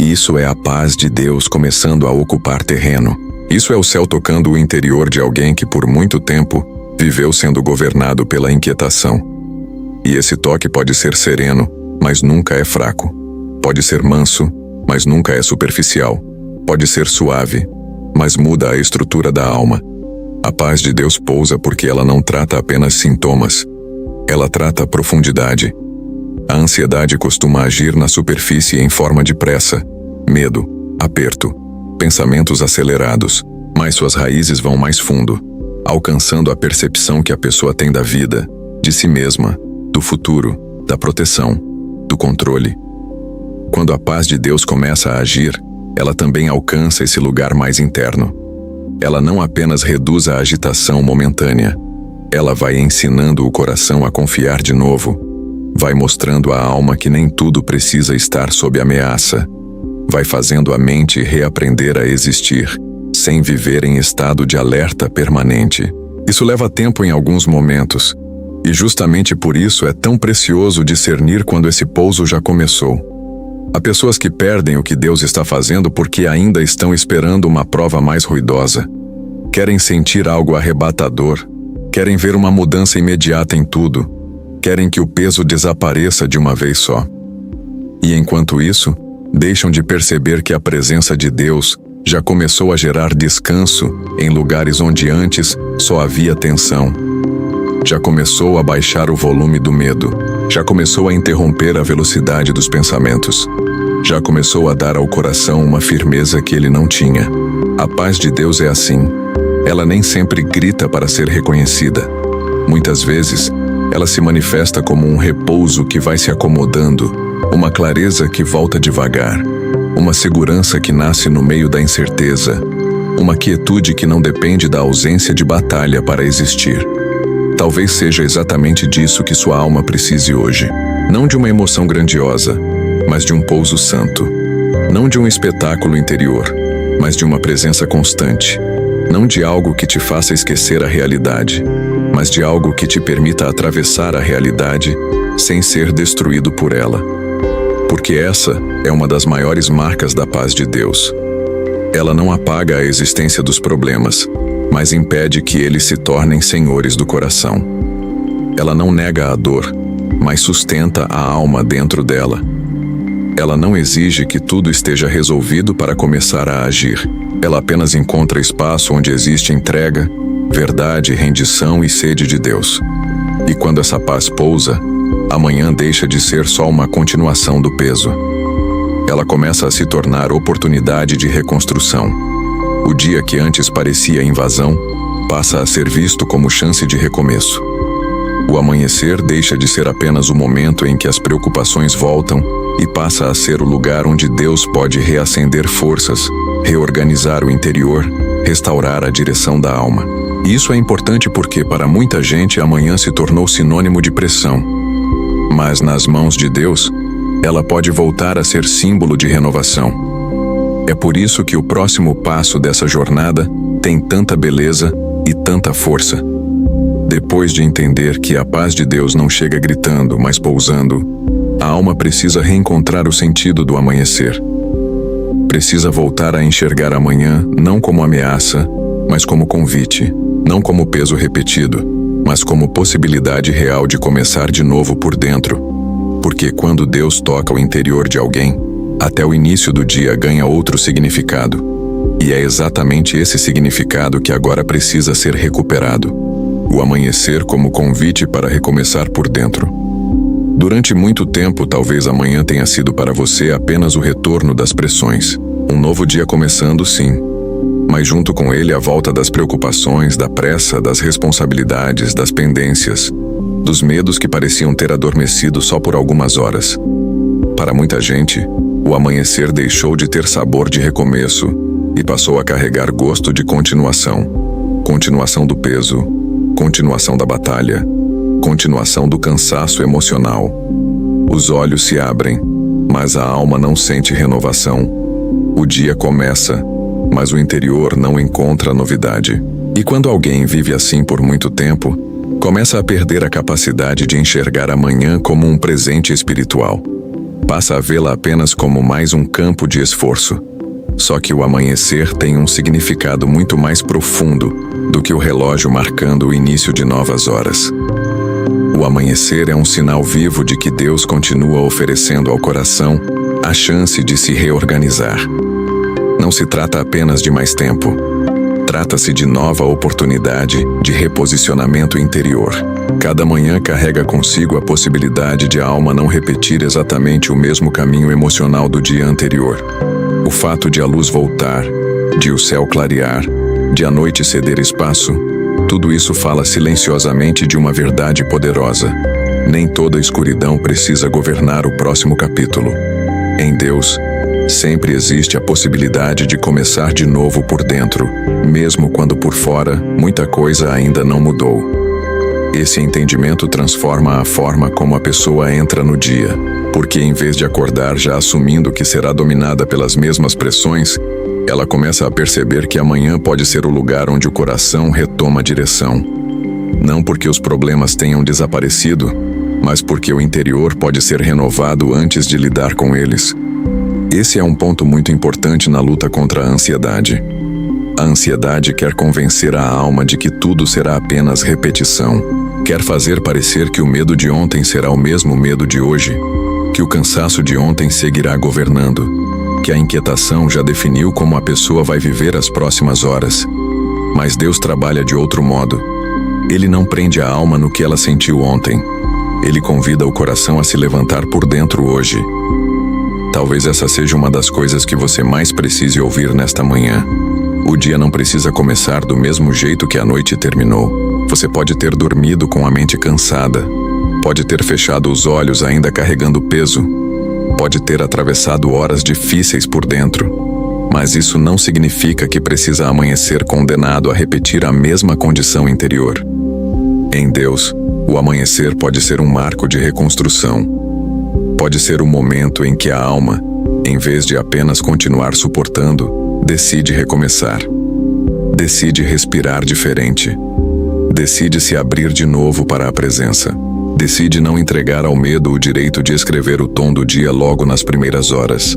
Isso é a paz de Deus começando a ocupar terreno. Isso é o céu tocando o interior de alguém que por muito tempo viveu sendo governado pela inquietação. E esse toque pode ser sereno, mas nunca é fraco. Pode ser manso, mas nunca é superficial. Pode ser suave, mas muda a estrutura da alma. A paz de Deus pousa porque ela não trata apenas sintomas. Ela trata a profundidade. A ansiedade costuma agir na superfície em forma de pressa, medo, aperto, pensamentos acelerados, mas suas raízes vão mais fundo, alcançando a percepção que a pessoa tem da vida, de si mesma, do futuro, da proteção, do controle. Quando a paz de Deus começa a agir, ela também alcança esse lugar mais interno. Ela não apenas reduz a agitação momentânea, ela vai ensinando o coração a confiar de novo, vai mostrando à alma que nem tudo precisa estar sob ameaça, vai fazendo a mente reaprender a existir, sem viver em estado de alerta permanente. Isso leva tempo em alguns momentos, e justamente por isso é tão precioso discernir quando esse pouso já começou. Há pessoas que perdem o que Deus está fazendo porque ainda estão esperando uma prova mais ruidosa. Querem sentir algo arrebatador, querem ver uma mudança imediata em tudo, querem que o peso desapareça de uma vez só. E enquanto isso, deixam de perceber que a presença de Deus já começou a gerar descanso em lugares onde antes só havia tensão. Já começou a baixar o volume do medo, já começou a interromper a velocidade dos pensamentos, já começou a dar ao coração uma firmeza que ele não tinha. A paz de Deus é assim. Ela nem sempre grita para ser reconhecida. Muitas vezes, ela se manifesta como um repouso que vai se acomodando, uma clareza que volta devagar, uma segurança que nasce no meio da incerteza, uma quietude que não depende da ausência de batalha para existir. Talvez seja exatamente disso que sua alma precise hoje. Não de uma emoção grandiosa, mas de um pouso santo. Não de um espetáculo interior, mas de uma presença constante. Não de algo que te faça esquecer a realidade, mas de algo que te permita atravessar a realidade sem ser destruído por ela. Porque essa é uma das maiores marcas da paz de Deus. Ela não apaga a existência dos problemas, mas impede que eles se tornem senhores do coração. Ela não nega a dor, mas sustenta a alma dentro dela. Ela não exige que tudo esteja resolvido para começar a agir. Ela apenas encontra espaço onde existe entrega, verdade, rendição e sede de Deus. E quando essa paz pousa, amanhã deixa de ser só uma continuação do peso. Ela começa a se tornar oportunidade de reconstrução. O dia que antes parecia invasão, passa a ser visto como chance de recomeço. O amanhecer deixa de ser apenas o momento em que as preocupações voltam e passa a ser o lugar onde Deus pode reacender forças, reorganizar o interior, restaurar a direção da alma. E isso é importante porque, para muita gente, amanhã se tornou sinônimo de pressão. Mas nas mãos de Deus, ela pode voltar a ser símbolo de renovação. É por isso que o próximo passo dessa jornada tem tanta beleza e tanta força. Depois de entender que a paz de Deus não chega gritando, mas pousando, a alma precisa reencontrar o sentido do amanhecer. Precisa voltar a enxergar amanhã não como ameaça, mas como convite, não como peso repetido, mas como possibilidade real de começar de novo por dentro. Porque quando Deus toca o interior de alguém, até o início do dia ganha outro significado. E é exatamente esse significado que agora precisa ser recuperado. o amanhecer como convite para recomeçar por dentro. Durante muito tempo, talvez amanhã tenha sido para você apenas o retorno das pressões. Um novo dia começando, sim, mas junto com ele a volta das preocupações, da pressa, das responsabilidades, das pendências, dos medos que pareciam ter adormecido só por algumas horas. Para muita gente, o amanhecer deixou de ter sabor de recomeço e passou a carregar gosto de continuação. Continuação do peso, continuação da batalha, continuação do cansaço emocional. Os olhos se abrem, mas a alma não sente renovação. O dia começa, mas o interior não encontra novidade. E quando alguém vive assim por muito tempo, começa a perder a capacidade de enxergar a manhã como um presente espiritual. Passa a vê-la apenas como mais um campo de esforço. Só que o amanhecer tem um significado muito mais profundo do que o relógio marcando o início de novas horas. O amanhecer é um sinal vivo de que Deus continua oferecendo ao coração a chance de se reorganizar. Não se trata apenas de mais tempo. Trata-se de nova oportunidade de reposicionamento interior. Cada manhã carrega consigo a possibilidade de a alma não repetir exatamente o mesmo caminho emocional do dia anterior. O fato de a luz voltar, de o céu clarear, de a noite ceder espaço, tudo isso fala silenciosamente de uma verdade poderosa. Nem toda escuridão precisa governar o próximo capítulo. Em Deus, sempre existe a possibilidade de começar de novo por dentro, mesmo quando por fora muita coisa ainda não mudou. Esse entendimento transforma a forma como a pessoa entra no dia, porque em vez de acordar já assumindo que será dominada pelas mesmas pressões, ela começa a perceber que amanhã pode ser o lugar onde o coração retoma a direção. Não porque os problemas tenham desaparecido, mas porque o interior pode ser renovado antes de lidar com eles. Esse é um ponto muito importante na luta contra a ansiedade. A ansiedade quer convencer a alma de que tudo será apenas repetição. Quer fazer parecer que o medo de ontem será o mesmo medo de hoje, que o cansaço de ontem seguirá governando, que a inquietação já definiu como a pessoa vai viver as próximas horas. Mas Deus trabalha de outro modo. Ele não prende a alma no que ela sentiu ontem. Ele convida o coração a se levantar por dentro hoje. Talvez essa seja uma das coisas que você mais precise ouvir nesta manhã. O dia não precisa começar do mesmo jeito que a noite terminou. Você pode ter dormido com a mente cansada, pode ter fechado os olhos ainda carregando peso, pode ter atravessado horas difíceis por dentro, mas isso não significa que precisa amanhecer condenado a repetir a mesma condição interior. Em Deus, o amanhecer pode ser um marco de reconstrução. Pode ser o momento em que a alma, em vez de apenas continuar suportando, decide recomeçar. Decide respirar diferente. Decide se abrir de novo para a presença. Decide não entregar ao medo o direito de escrever o tom do dia logo nas primeiras horas.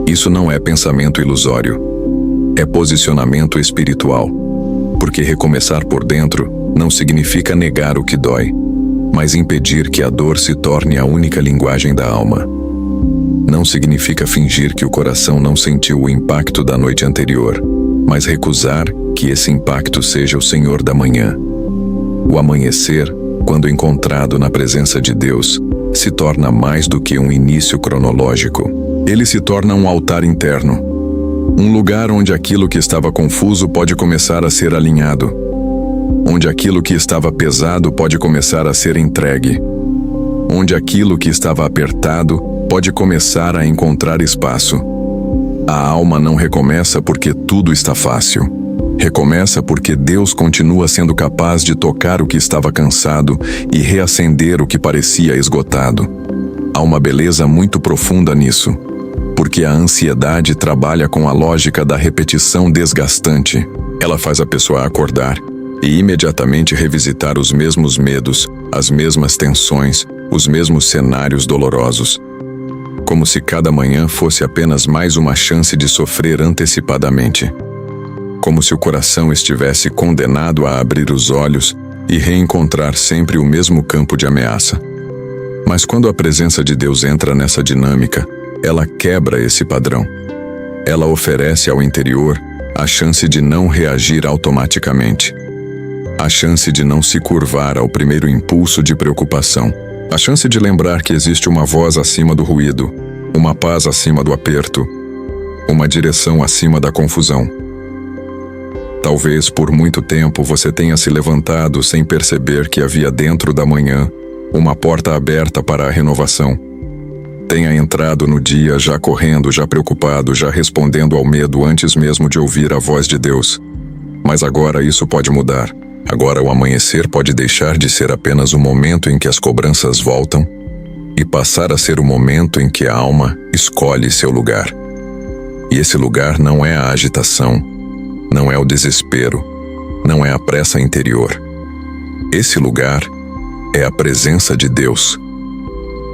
Isso não é pensamento ilusório. É posicionamento espiritual. Porque recomeçar por dentro não significa negar o que dói, mas impedir que a dor se torne a única linguagem da alma. Não significa fingir que o coração não sentiu o impacto da noite anterior, mas recusar que esse impacto seja o senhor da manhã. O amanhecer, quando encontrado na presença de Deus, se torna mais do que um início cronológico. Ele se torna um altar interno, um lugar onde aquilo que estava confuso pode começar a ser alinhado, onde aquilo que estava pesado pode começar a ser entregue, onde aquilo que estava apertado pode começar a encontrar espaço. A alma não recomeça porque tudo está fácil. Recomeça porque Deus continua sendo capaz de tocar o que estava cansado e reacender o que parecia esgotado. Há uma beleza muito profunda nisso, porque a ansiedade trabalha com a lógica da repetição desgastante. Ela faz a pessoa acordar e imediatamente revisitar os mesmos medos, as mesmas tensões, os mesmos cenários dolorosos. Como se cada manhã fosse apenas mais uma chance de sofrer antecipadamente. Como se o coração estivesse condenado a abrir os olhos e reencontrar sempre o mesmo campo de ameaça. Mas quando a presença de Deus entra nessa dinâmica, ela quebra esse padrão. Ela oferece ao interior a chance de não reagir automaticamente. A chance de não se curvar ao primeiro impulso de preocupação. A chance de lembrar que existe uma voz acima do ruído, uma paz acima do aperto, uma direção acima da confusão. Talvez por muito tempo você tenha se levantado sem perceber que havia dentro da manhã uma porta aberta para a renovação. Tenha entrado no dia já correndo, já preocupado, já respondendo ao medo antes mesmo de ouvir a voz de Deus. Mas agora isso pode mudar. Agora o amanhecer pode deixar de ser apenas o momento em que as cobranças voltam e passar a ser o momento em que a alma escolhe seu lugar. E esse lugar não é a agitação, não é o desespero, não é a pressa interior. Esse lugar é a presença de Deus.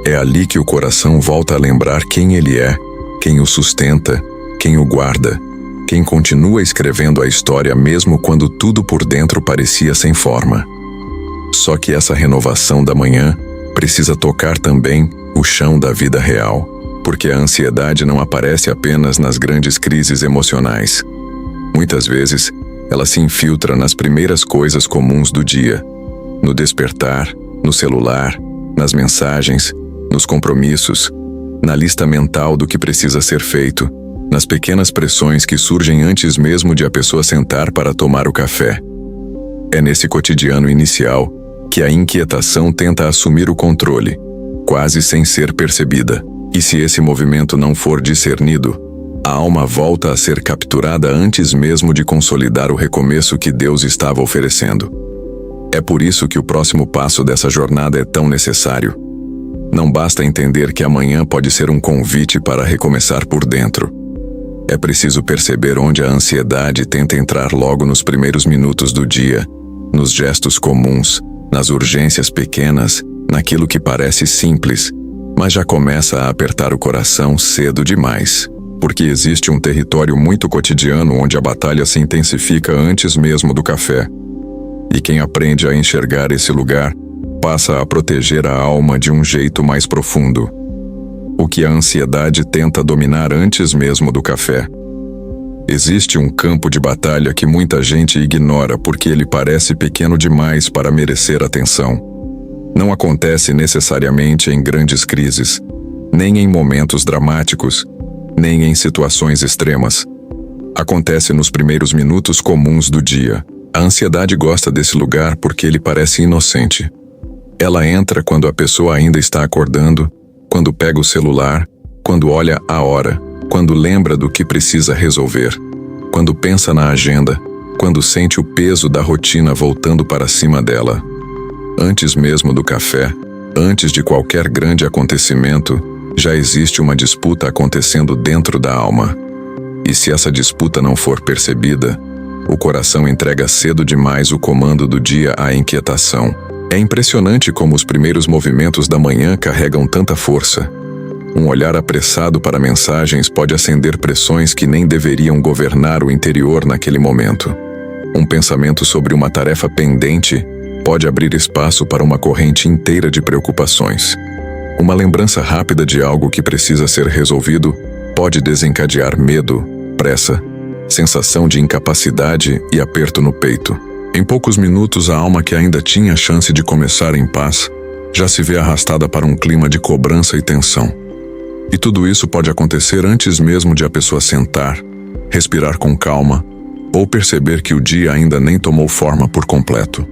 É ali que o coração volta a lembrar quem Ele é, quem o sustenta, quem o guarda, quem continua escrevendo a história mesmo quando tudo por dentro parecia sem forma. Só que essa renovação da manhã precisa tocar também o chão da vida real, porque a ansiedade não aparece apenas nas grandes crises emocionais. Muitas vezes, ela se infiltra nas primeiras coisas comuns do dia, no despertar, no celular, nas mensagens, nos compromissos, na lista mental do que precisa ser feito, nas pequenas pressões que surgem antes mesmo de a pessoa sentar para tomar o café. É nesse cotidiano inicial que a inquietação tenta assumir o controle, quase sem ser percebida. E se esse movimento não for discernido, a alma volta a ser capturada antes mesmo de consolidar o recomeço que Deus estava oferecendo. É por isso que o próximo passo dessa jornada é tão necessário. Não basta entender que amanhã pode ser um convite para recomeçar por dentro. É preciso perceber onde a ansiedade tenta entrar logo nos primeiros minutos do dia, nos gestos comuns, nas urgências pequenas, naquilo que parece simples, mas já começa a apertar o coração cedo demais. Porque existe um território muito cotidiano onde a batalha se intensifica antes mesmo do café. E quem aprende a enxergar esse lugar, passa a proteger a alma de um jeito mais profundo. O que a ansiedade tenta dominar antes mesmo do café. Existe um campo de batalha que muita gente ignora porque ele parece pequeno demais para merecer atenção. Não acontece necessariamente em grandes crises, nem em momentos dramáticos, nem em situações extremas. Acontece nos primeiros minutos comuns do dia. A ansiedade gosta desse lugar porque ele parece inocente. Ela entra quando a pessoa ainda está acordando, quando pega o celular, quando olha a hora, quando lembra do que precisa resolver, quando pensa na agenda, quando sente o peso da rotina voltando para cima dela. Antes mesmo do café, antes de qualquer grande acontecimento, já existe uma disputa acontecendo dentro da alma. E se essa disputa não for percebida, o coração entrega cedo demais o comando do dia à inquietação. É impressionante como os primeiros movimentos da manhã carregam tanta força. Um olhar apressado para mensagens pode acender pressões que nem deveriam governar o interior naquele momento. Um pensamento sobre uma tarefa pendente pode abrir espaço para uma corrente inteira de preocupações. Uma lembrança rápida de algo que precisa ser resolvido pode desencadear medo, pressa, sensação de incapacidade e aperto no peito. Em poucos minutos, a alma que ainda tinha a chance de começar em paz já se vê arrastada para um clima de cobrança e tensão. E tudo isso pode acontecer antes mesmo de a pessoa sentar, respirar com calma ou perceber que o dia ainda nem tomou forma por completo.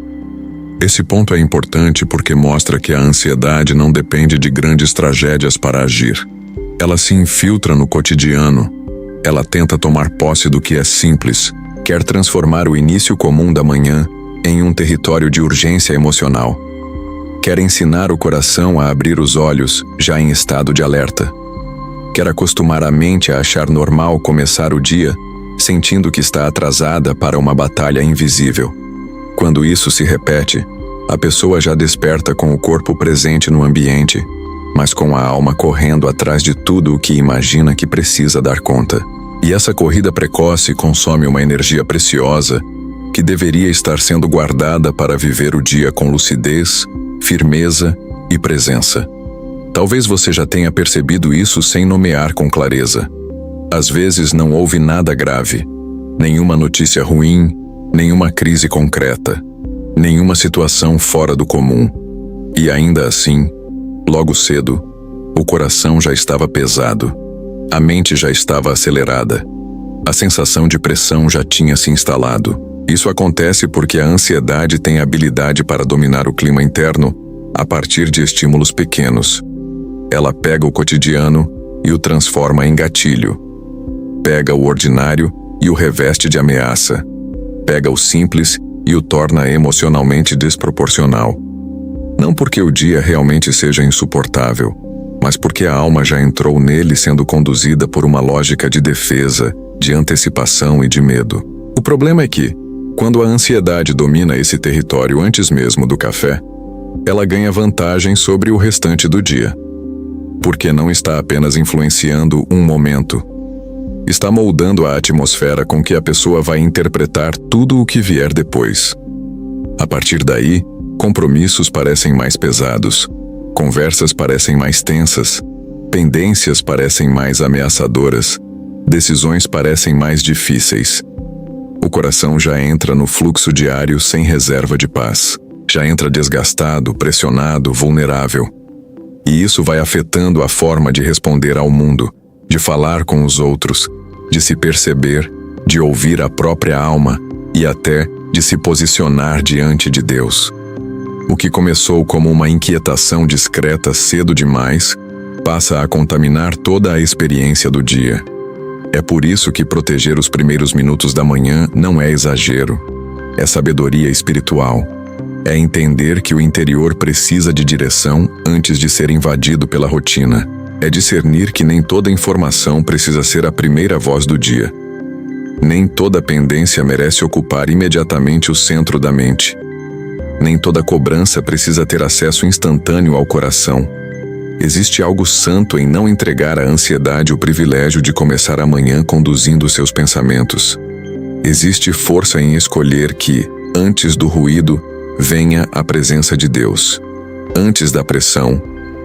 Esse ponto é importante porque mostra que a ansiedade não depende de grandes tragédias para agir. Ela se infiltra no cotidiano. Ela tenta tomar posse do que é simples, quer transformar o início comum da manhã em um território de urgência emocional. Quer ensinar o coração a abrir os olhos, já em estado de alerta. Quer acostumar a mente a achar normal começar o dia, sentindo que está atrasada para uma batalha invisível. Quando isso se repete, a pessoa já desperta com o corpo presente no ambiente, mas com a alma correndo atrás de tudo o que imagina que precisa dar conta. E essa corrida precoce consome uma energia preciosa que deveria estar sendo guardada para viver o dia com lucidez, firmeza e presença. Talvez você já tenha percebido isso sem nomear com clareza. Às vezes não houve nada grave, nenhuma notícia ruim, nenhuma crise concreta. nenhuma situação fora do comum. E ainda assim, logo cedo, o coração já estava pesado, a mente já estava acelerada, a sensação de pressão já tinha se instalado. Isso acontece porque a ansiedade tem a habilidade para dominar o clima interno a partir de estímulos pequenos. Ela pega o cotidiano e o transforma em gatilho. Pega o ordinário e o reveste de ameaça. Pega o simples e o torna emocionalmente desproporcional. Não porque o dia realmente seja insuportável, mas porque a alma já entrou nele sendo conduzida por uma lógica de defesa, de antecipação e de medo. O problema é que, quando a ansiedade domina esse território antes mesmo do café, ela ganha vantagem sobre o restante do dia. Porque não está apenas influenciando um momento, está moldando a atmosfera com que a pessoa vai interpretar tudo o que vier depois. A partir daí, compromissos parecem mais pesados, conversas parecem mais tensas, pendências parecem mais ameaçadoras, decisões parecem mais difíceis. O coração já entra no fluxo diário sem reserva de paz. Já entra desgastado, pressionado, vulnerável. E isso vai afetando a forma de responder ao mundo, de falar com os outros, de se perceber, de ouvir a própria alma e até de se posicionar diante de Deus. O que começou como uma inquietação discreta cedo demais, passa a contaminar toda a experiência do dia. É por isso que proteger os primeiros minutos da manhã não é exagero, é sabedoria espiritual. É entender que o interior precisa de direção antes de ser invadido pela rotina. É discernir que nem toda informação precisa ser a primeira voz do dia. Nem toda pendência merece ocupar imediatamente o centro da mente. Nem toda cobrança precisa ter acesso instantâneo ao coração. Existe algo santo em não entregar à ansiedade o privilégio de começar a manhã conduzindo seus pensamentos. Existe força em escolher que, antes do ruído, venha a presença de Deus. Antes da pressão,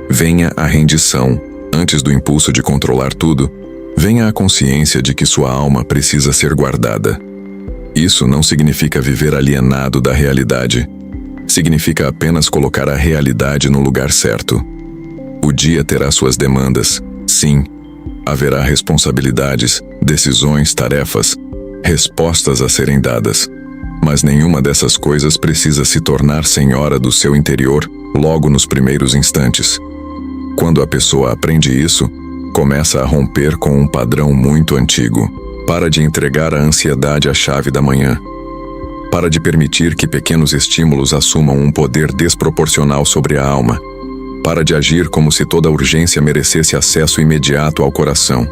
venha a rendição. Antes do impulso de controlar tudo, venha a consciência de que sua alma precisa ser guardada. Isso não significa viver alienado da realidade. Significa apenas colocar a realidade no lugar certo. O dia terá suas demandas, sim. Haverá responsabilidades, decisões, tarefas, respostas a serem dadas. Mas nenhuma dessas coisas precisa se tornar senhora do seu interior logo nos primeiros instantes. Quando a pessoa aprende isso, começa a romper com um padrão muito antigo. Para de entregar à ansiedade a chave da manhã. Para de permitir que pequenos estímulos assumam um poder desproporcional sobre a alma. Para de agir como se toda urgência merecesse acesso imediato ao coração.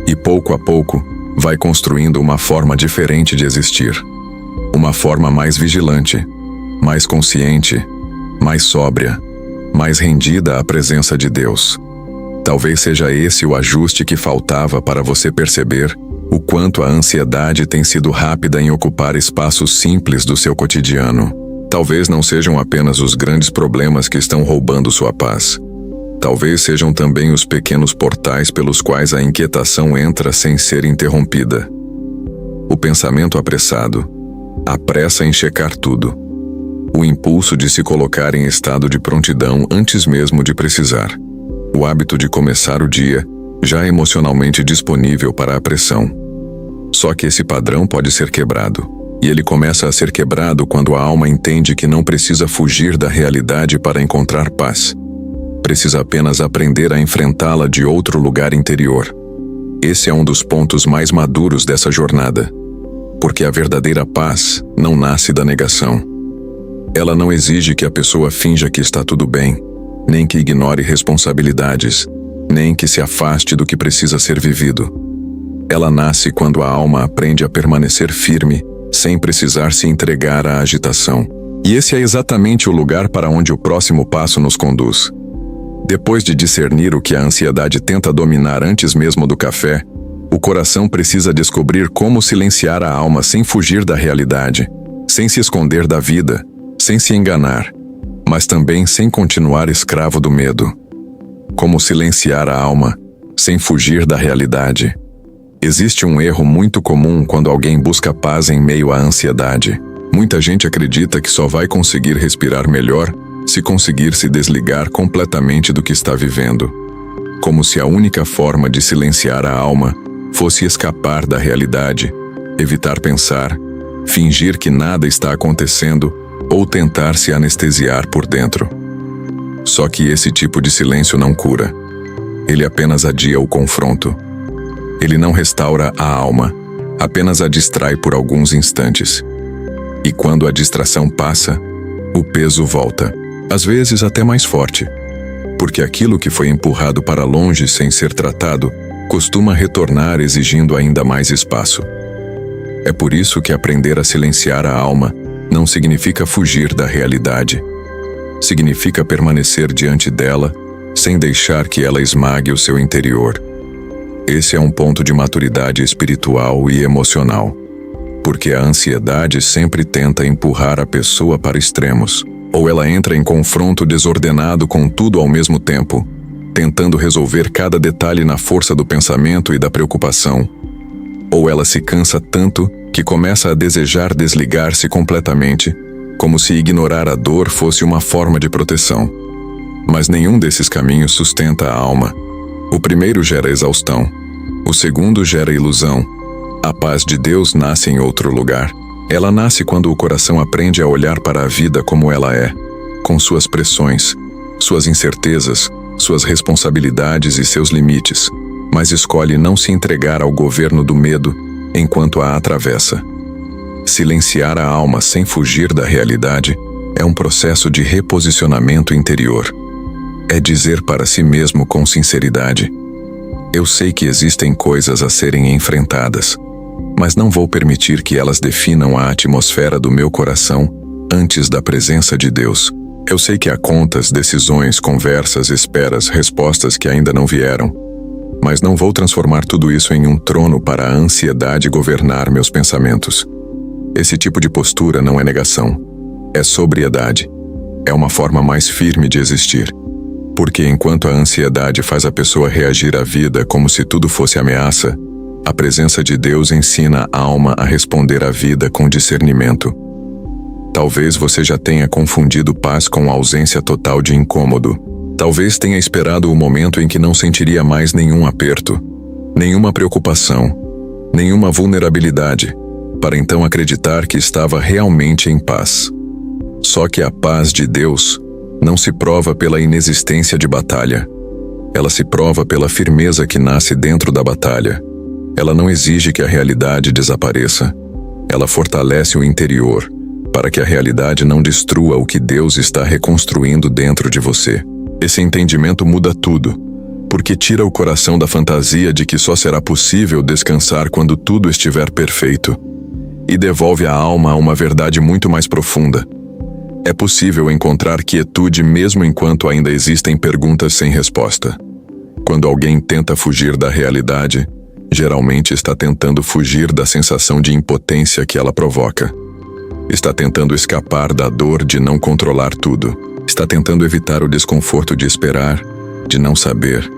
E pouco a pouco, vai construindo uma forma diferente de existir. Uma forma mais vigilante, mais consciente, mais sóbria, mais rendida à presença de Deus. Talvez seja esse o ajuste que faltava para você perceber o quanto a ansiedade tem sido rápida em ocupar espaços simples do seu cotidiano. Talvez não sejam apenas os grandes problemas que estão roubando sua paz. Talvez sejam também os pequenos portais pelos quais a inquietação entra sem ser interrompida. O pensamento apressado, a pressa em checar tudo. O impulso de se colocar em estado de prontidão antes mesmo de precisar. O hábito de começar o dia, já emocionalmente disponível para a pressão. Só que esse padrão pode ser quebrado. E ele começa a ser quebrado quando a alma entende que não precisa fugir da realidade para encontrar paz. Precisa apenas aprender a enfrentá-la de outro lugar interior. Esse é um dos pontos mais maduros dessa jornada. Porque a verdadeira paz não nasce da negação. Ela não exige que a pessoa finja que está tudo bem, nem que ignore responsabilidades, nem que se afaste do que precisa ser vivido. Ela nasce quando a alma aprende a permanecer firme, sem precisar se entregar à agitação. E esse é exatamente o lugar para onde o próximo passo nos conduz. Depois de discernir o que a ansiedade tenta dominar antes mesmo do café, o coração precisa descobrir como silenciar a alma sem fugir da realidade, sem se esconder da vida, sem se enganar, mas também sem continuar escravo do medo. Como silenciar a alma, sem fugir da realidade. Existe um erro muito comum quando alguém busca paz em meio à ansiedade. Muita gente acredita que só vai conseguir respirar melhor se conseguir se desligar completamente do que está vivendo, como se a única forma de silenciar a alma fosse escapar da realidade, evitar pensar, fingir que nada está acontecendo ou tentar se anestesiar por dentro. Só que esse tipo de silêncio não cura. Ele apenas adia o confronto. Ele não restaura a alma, apenas a distrai por alguns instantes. E quando a distração passa, o peso volta, às vezes até mais forte. Porque aquilo que foi empurrado para longe sem ser tratado costuma retornar exigindo ainda mais espaço. É por isso que aprender a silenciar a alma não significa fugir da realidade. Significa permanecer diante dela, sem deixar que ela esmague o seu interior. Esse é um ponto de maturidade espiritual e emocional. Porque a ansiedade sempre tenta empurrar a pessoa para extremos. Ou ela entra em confronto desordenado com tudo ao mesmo tempo, tentando resolver cada detalhe na força do pensamento e da preocupação. Ou ela se cansa tanto que começa a desejar desligar-se completamente, como se ignorar a dor fosse uma forma de proteção. Mas nenhum desses caminhos sustenta a alma. O primeiro gera exaustão. O segundo gera ilusão. A paz de Deus nasce em outro lugar. Ela nasce quando o coração aprende a olhar para a vida como ela é, com suas pressões, suas incertezas, suas responsabilidades e seus limites, mas escolhe não se entregar ao governo do medo enquanto a atravessa. Silenciar a alma sem fugir da realidade é um processo de reposicionamento interior. É dizer para si mesmo com sinceridade: eu sei que existem coisas a serem enfrentadas, mas não vou permitir que elas definam a atmosfera do meu coração antes da presença de Deus. Eu sei que há contas, decisões, conversas, esperas, respostas que ainda não vieram, mas não vou transformar tudo isso em um trono para a ansiedade governar meus pensamentos. Esse tipo de postura não é negação, é sobriedade. É uma forma mais firme de existir. Porque enquanto a ansiedade faz a pessoa reagir à vida como se tudo fosse ameaça, a presença de Deus ensina a alma a responder à vida com discernimento. Talvez você já tenha confundido paz com ausência total de incômodo. Talvez tenha esperado o momento em que não sentiria mais nenhum aperto, nenhuma preocupação, nenhuma vulnerabilidade, para então acreditar que estava realmente em paz. Só que a paz de Deus não se prova pela inexistência de batalha. Ela se prova pela firmeza que nasce dentro da batalha. Ela não exige que a realidade desapareça. Ela fortalece o interior, para que a realidade não destrua o que Deus está reconstruindo dentro de você. Esse entendimento muda tudo, porque tira o coração da fantasia de que só será possível descansar quando tudo estiver perfeito, e devolve a alma a uma verdade muito mais profunda. É possível encontrar quietude mesmo enquanto ainda existem perguntas sem resposta. Quando alguém tenta fugir da realidade, geralmente está tentando fugir da sensação de impotência que ela provoca. Está tentando escapar da dor de não controlar tudo. Está tentando evitar o desconforto de esperar, de não saber,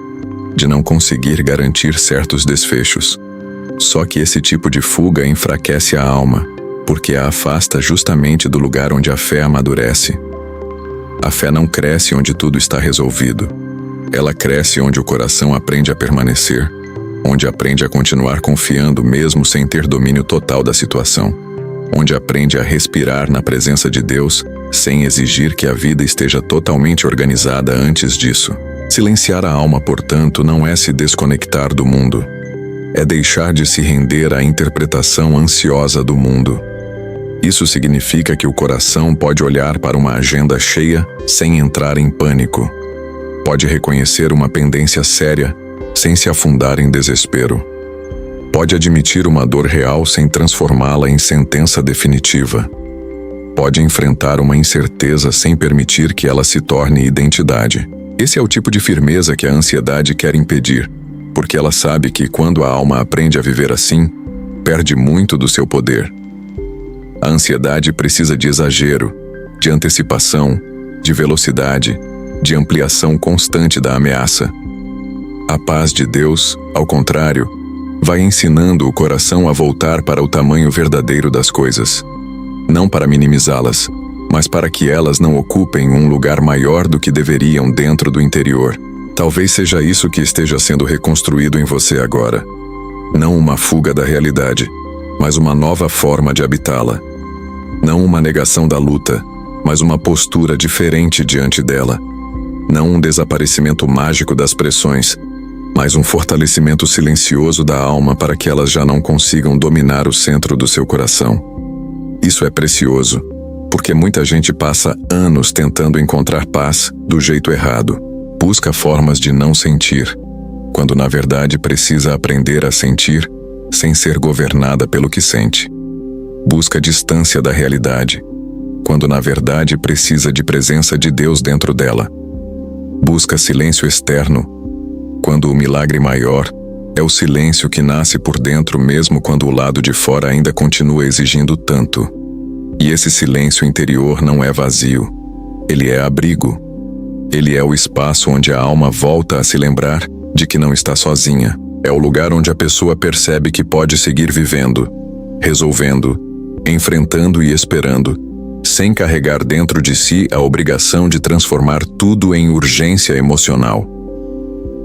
de não conseguir garantir certos desfechos. Só que esse tipo de fuga enfraquece a alma, porque a afasta justamente do lugar onde a fé amadurece. A fé não cresce onde tudo está resolvido. Ela cresce onde o coração aprende a permanecer, onde aprende a continuar confiando mesmo sem ter domínio total da situação, onde aprende a respirar na presença de Deus sem exigir que a vida esteja totalmente organizada antes disso. Silenciar a alma, portanto, não é se desconectar do mundo. É deixar de se render à interpretação ansiosa do mundo. Isso significa que o coração pode olhar para uma agenda cheia sem entrar em pânico. Pode reconhecer uma pendência séria sem se afundar em desespero. Pode admitir uma dor real sem transformá-la em sentença definitiva. Pode enfrentar uma incerteza sem permitir que ela se torne identidade. Esse é o tipo de firmeza que a ansiedade quer impedir, porque ela sabe que quando a alma aprende a viver assim, perde muito do seu poder. A ansiedade precisa de exagero, de antecipação, de velocidade, de ampliação constante da ameaça. A paz de Deus, ao contrário, vai ensinando o coração a voltar para o tamanho verdadeiro das coisas. não para minimizá-las, mas para que elas não ocupem um lugar maior do que deveriam dentro do interior. Talvez seja isso que esteja sendo reconstruído em você agora. Não uma fuga da realidade, mas uma nova forma de habitá-la. Não uma negação da luta, mas uma postura diferente diante dela. Não um desaparecimento mágico das pressões, mas um fortalecimento silencioso da alma para que elas já não consigam dominar o centro do seu coração. Isso é precioso, porque muita gente passa anos tentando encontrar paz do jeito errado. Busca formas de não sentir, quando na verdade precisa aprender a sentir sem ser governada pelo que sente. Busca distância da realidade, quando na verdade precisa de presença de Deus dentro dela. Busca silêncio externo, quando o milagre maior é o silêncio que nasce por dentro mesmo quando o lado de fora ainda continua exigindo tanto. E esse silêncio interior não é vazio, ele é abrigo. Ele é o espaço onde a alma volta a se lembrar de que não está sozinha. É o lugar onde a pessoa percebe que pode seguir vivendo, resolvendo, enfrentando e esperando, sem carregar dentro de si a obrigação de transformar tudo em urgência emocional.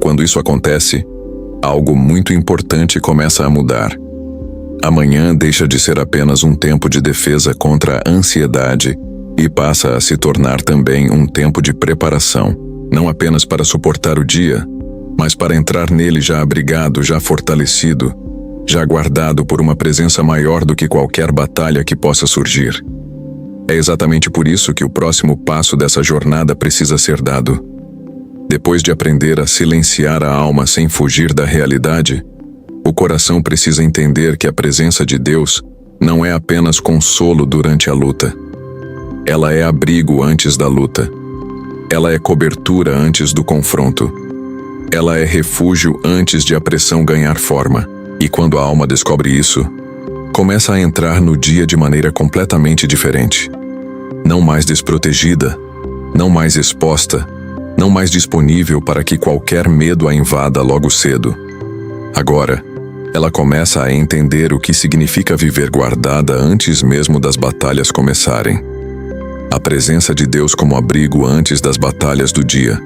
Quando isso acontece, algo muito importante começa a mudar. Amanhã deixa de ser apenas um tempo de defesa contra a ansiedade e passa a se tornar também um tempo de preparação, não apenas para suportar o dia, mas para entrar nele já abrigado, já fortalecido, já guardado por uma presença maior do que qualquer batalha que possa surgir. É exatamente por isso que o próximo passo dessa jornada precisa ser dado. Depois de aprender a silenciar a alma sem fugir da realidade, o coração precisa entender que a presença de Deus não é apenas consolo durante a luta. Ela é abrigo antes da luta. Ela é cobertura antes do confronto. Ela é refúgio antes de a pressão ganhar forma. E quando a alma descobre isso, começa a entrar no dia de maneira completamente diferente. Não mais desprotegida, não mais exposta, não mais disponível para que qualquer medo a invada logo cedo. Agora, ela começa a entender o que significa viver guardada antes mesmo das batalhas começarem. A presença de Deus como abrigo antes das batalhas do dia.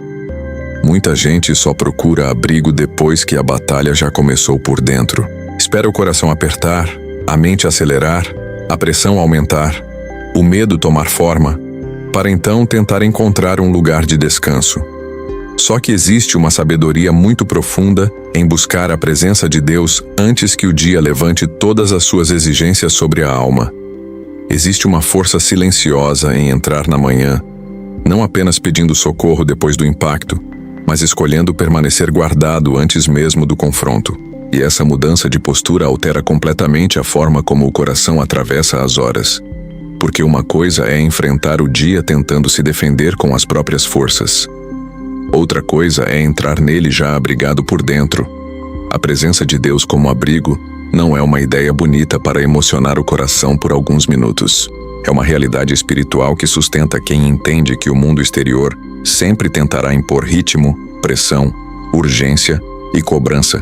Muita gente só procura abrigo depois que a batalha já começou por dentro. Espera o coração apertar, a mente acelerar, a pressão aumentar, o medo tomar forma, para então tentar encontrar um lugar de descanso. Só que existe uma sabedoria muito profunda em buscar a presença de Deus antes que o dia levante todas as suas exigências sobre a alma. Existe uma força silenciosa em entrar na manhã, não apenas pedindo socorro depois do impacto, mas escolhendo permanecer guardado antes mesmo do confronto. E essa mudança de postura altera completamente a forma como o coração atravessa as horas. Porque uma coisa é enfrentar o dia tentando se defender com as próprias forças. Outra coisa é entrar nele já abrigado por dentro. A presença de Deus como abrigo não é uma ideia bonita para emocionar o coração por alguns minutos. É uma realidade espiritual que sustenta quem entende que o mundo exterior sempre tentará impor ritmo, pressão, urgência e cobrança,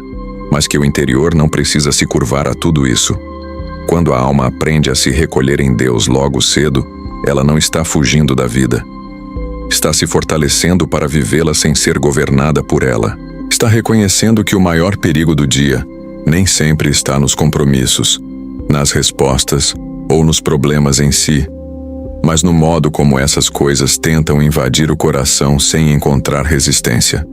mas que o interior não precisa se curvar a tudo isso. Quando a alma aprende a se recolher em Deus logo cedo, ela não está fugindo da vida. Está se fortalecendo para vivê-la sem ser governada por ela. Está reconhecendo que o maior perigo do dia nem sempre está nos compromissos, nas respostas ou nos problemas em si, mas no modo como essas coisas tentam invadir o coração sem encontrar resistência.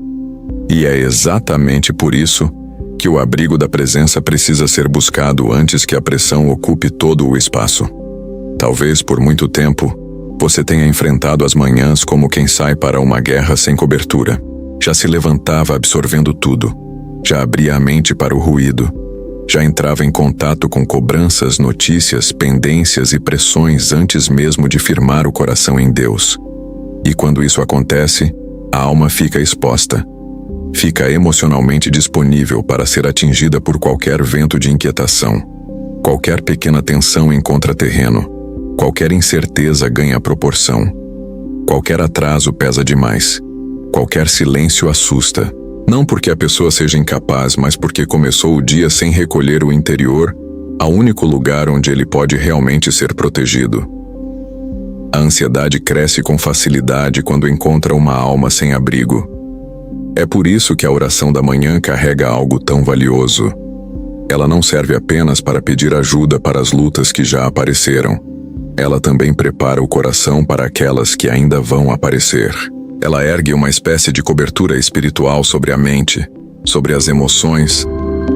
E é exatamente por isso que o abrigo da presença precisa ser buscado antes que a pressão ocupe todo o espaço. Talvez por muito tempo, você tenha enfrentado as manhãs como quem sai para uma guerra sem cobertura. Já se levantava absorvendo tudo, já abria a mente para o ruído, já entrava em contato com cobranças, notícias, pendências e pressões antes mesmo de firmar o coração em Deus. E quando isso acontece, a alma fica exposta. Fica emocionalmente disponível para ser atingida por qualquer vento de inquietação. Qualquer pequena tensão encontra terreno. Qualquer incerteza ganha proporção. Qualquer atraso pesa demais. Qualquer silêncio assusta. Não porque a pessoa seja incapaz, mas porque começou o dia sem recolher o interior ao único lugar onde ele pode realmente ser protegido. A ansiedade cresce com facilidade quando encontra uma alma sem abrigo. É por isso que a oração da manhã carrega algo tão valioso. Ela não serve apenas para pedir ajuda para as lutas que já apareceram. Ela também prepara o coração para aquelas que ainda vão aparecer. Ela ergue uma espécie de cobertura espiritual sobre a mente, sobre as emoções,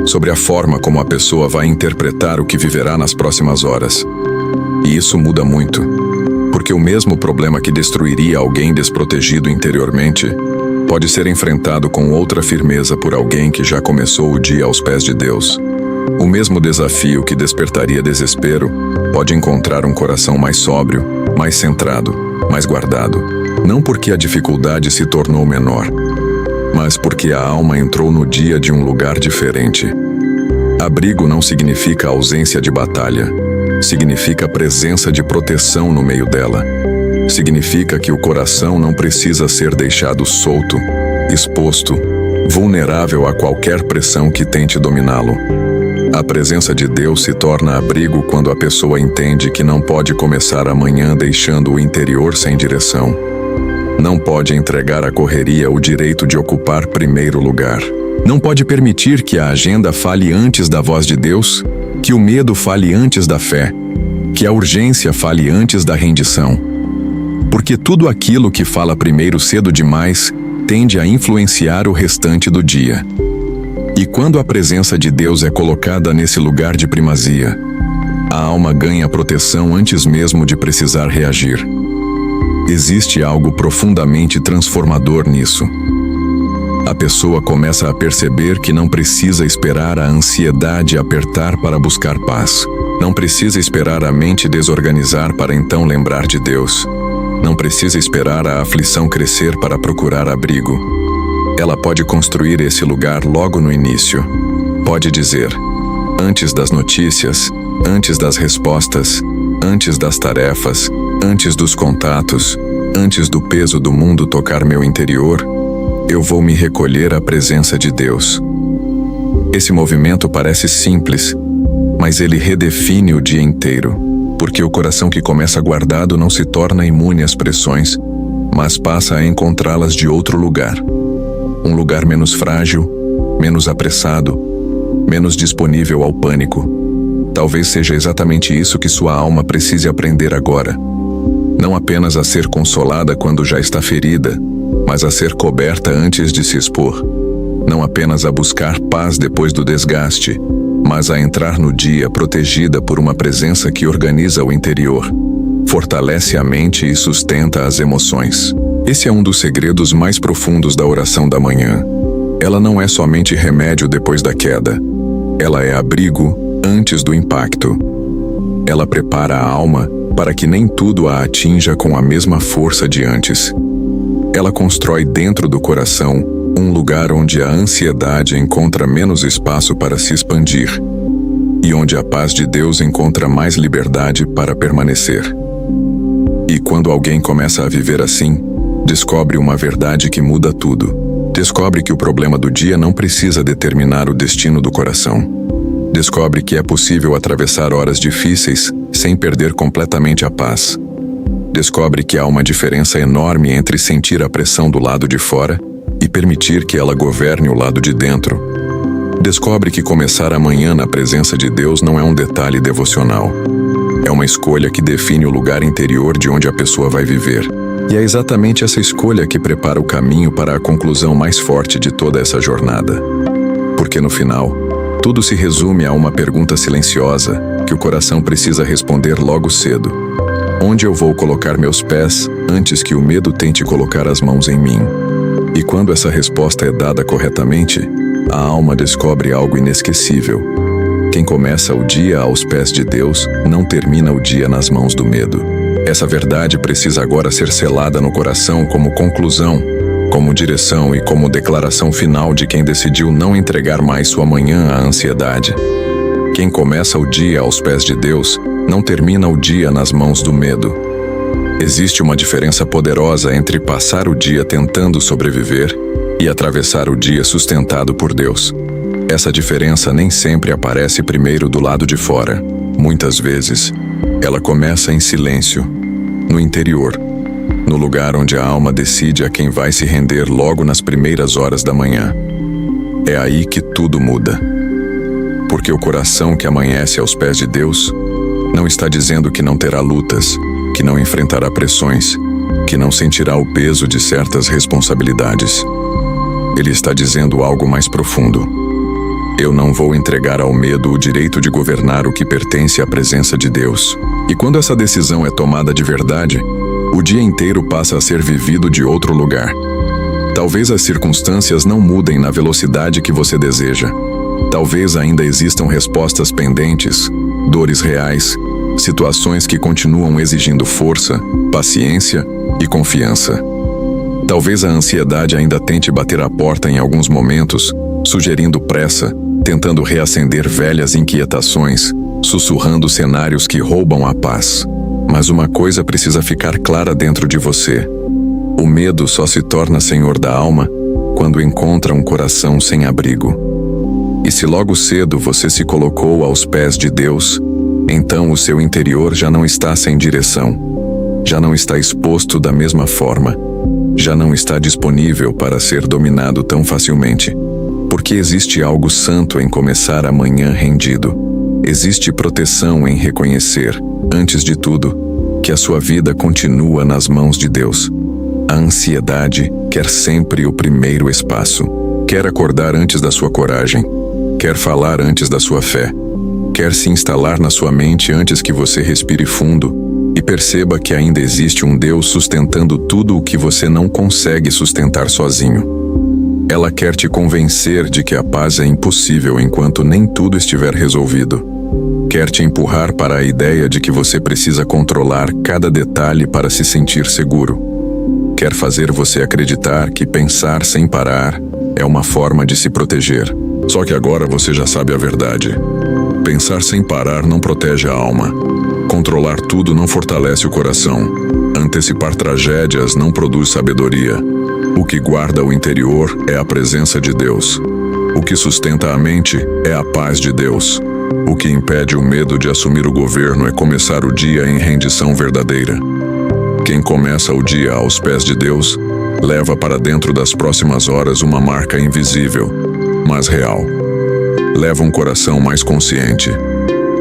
sobre a forma como a pessoa vai interpretar o que viverá nas próximas horas. E isso muda muito, porque o mesmo problema que destruiria alguém desprotegido interiormente pode ser enfrentado com outra firmeza por alguém que já começou o dia aos pés de Deus. O mesmo desafio que despertaria desespero pode encontrar um coração mais sóbrio, mais centrado, mais guardado. Não porque a dificuldade se tornou menor, mas porque a alma entrou no dia de um lugar diferente. Abrigo não significa ausência de batalha. Significa presença de proteção no meio dela. Significa que o coração não precisa ser deixado solto, exposto, vulnerável a qualquer pressão que tente dominá-lo. A presença de Deus se torna abrigo quando a pessoa entende que não pode começar amanhã deixando o interior sem direção. Não pode entregar à correria o direito de ocupar primeiro lugar. Não pode permitir que a agenda fale antes da voz de Deus, que o medo fale antes da fé, que a urgência fale antes da rendição. Porque tudo aquilo que fala primeiro cedo demais tende a influenciar o restante do dia. E quando a presença de Deus é colocada nesse lugar de primazia, a alma ganha proteção antes mesmo de precisar reagir. Existe algo profundamente transformador nisso. A pessoa começa a perceber que não precisa esperar a ansiedade apertar para buscar paz. Não precisa esperar a mente desorganizar para então lembrar de Deus. Não precisa esperar a aflição crescer para procurar abrigo. Ela pode construir esse lugar logo no início. Pode dizer, antes das notícias, antes das respostas, antes das tarefas, antes dos contatos, antes do peso do mundo tocar meu interior, eu vou me recolher à presença de Deus. Esse movimento parece simples, mas ele redefine o dia inteiro, porque o coração que começa guardado não se torna imune às pressões, mas passa a encontrá-las de outro lugar. Um lugar menos frágil, menos apressado, menos disponível ao pânico. Talvez seja exatamente isso que sua alma precise aprender agora. Não apenas a ser consolada quando já está ferida, mas a ser coberta antes de se expor. Não apenas a buscar paz depois do desgaste, mas a entrar no dia protegida por uma presença que organiza o interior, fortalece a mente e sustenta as emoções. Esse é um dos segredos mais profundos da oração da manhã. Ela não é somente remédio depois da queda. Ela é abrigo antes do impacto. Ela prepara a alma para que nem tudo a atinja com a mesma força de antes. Ela constrói dentro do coração um lugar onde a ansiedade encontra menos espaço para se expandir e onde a paz de Deus encontra mais liberdade para permanecer. E quando alguém começa a viver assim, descobre uma verdade que muda tudo. Descobre que o problema do dia não precisa determinar o destino do coração. Descobre que é possível atravessar horas difíceis sem perder completamente a paz. Descobre que há uma diferença enorme entre sentir a pressão do lado de fora e permitir que ela governe o lado de dentro. Descobre que começar amanhã na presença de Deus não é um detalhe devocional. É uma escolha que define o lugar interior de onde a pessoa vai viver. E é exatamente essa escolha que prepara o caminho para a conclusão mais forte de toda essa jornada. Porque no final, tudo se resume a uma pergunta silenciosa que o coração precisa responder logo cedo. Onde eu vou colocar meus pés antes que o medo tente colocar as mãos em mim? E quando essa resposta é dada corretamente, a alma descobre algo inesquecível. Quem começa o dia aos pés de Deus não termina o dia nas mãos do medo. Essa verdade precisa agora ser selada no coração como conclusão, como direção e como declaração final de quem decidiu não entregar mais sua manhã à ansiedade. Quem começa o dia aos pés de Deus não termina o dia nas mãos do medo. Existe uma diferença poderosa entre passar o dia tentando sobreviver e atravessar o dia sustentado por Deus. Essa diferença nem sempre aparece primeiro do lado de fora. Muitas vezes, ela começa em silêncio, no interior, no lugar onde a alma decide a quem vai se render logo nas primeiras horas da manhã. É aí que tudo muda. Porque o coração que amanhece aos pés de Deus não está dizendo que não terá lutas, que não enfrentará pressões, que não sentirá o peso de certas responsabilidades. Ele está dizendo algo mais profundo. Eu não vou entregar ao medo o direito de governar o que pertence à presença de Deus. E quando essa decisão é tomada de verdade, o dia inteiro passa a ser vivido de outro lugar. Talvez as circunstâncias não mudem na velocidade que você deseja. Talvez ainda existam respostas pendentes, dores reais, situações que continuam exigindo força, paciência e confiança. Talvez a ansiedade ainda tente bater a porta em alguns momentos, sugerindo pressa, tentando reacender velhas inquietações, sussurrando cenários que roubam a paz. Mas uma coisa precisa ficar clara dentro de você. O medo só se torna senhor da alma quando encontra um coração sem abrigo. E se logo cedo você se colocou aos pés de Deus, então o seu interior já não está sem direção, já não está exposto da mesma forma, já não está disponível para ser dominado tão facilmente. Porque existe algo santo em começar a manhã rendido. Existe proteção em reconhecer, antes de tudo, que a sua vida continua nas mãos de Deus. A ansiedade quer sempre o primeiro espaço. Quer acordar antes da sua coragem. Quer falar antes da sua fé. Quer se instalar na sua mente antes que você respire fundo e perceba que ainda existe um Deus sustentando tudo o que você não consegue sustentar sozinho. Ela quer te convencer de que a paz é impossível enquanto nem tudo estiver resolvido. Quer te empurrar para a ideia de que você precisa controlar cada detalhe para se sentir seguro. Quer fazer você acreditar que pensar sem parar é uma forma de se proteger. Só que agora você já sabe a verdade. Pensar sem parar não protege a alma. Controlar tudo não fortalece o coração. Antecipar tragédias não produz sabedoria. O que guarda o interior é a presença de Deus. O que sustenta a mente é a paz de Deus. O que impede o medo de assumir o governo é começar o dia em rendição verdadeira. Quem começa o dia aos pés de Deus, leva para dentro das próximas horas uma marca invisível, mas real. Leva um coração mais consciente.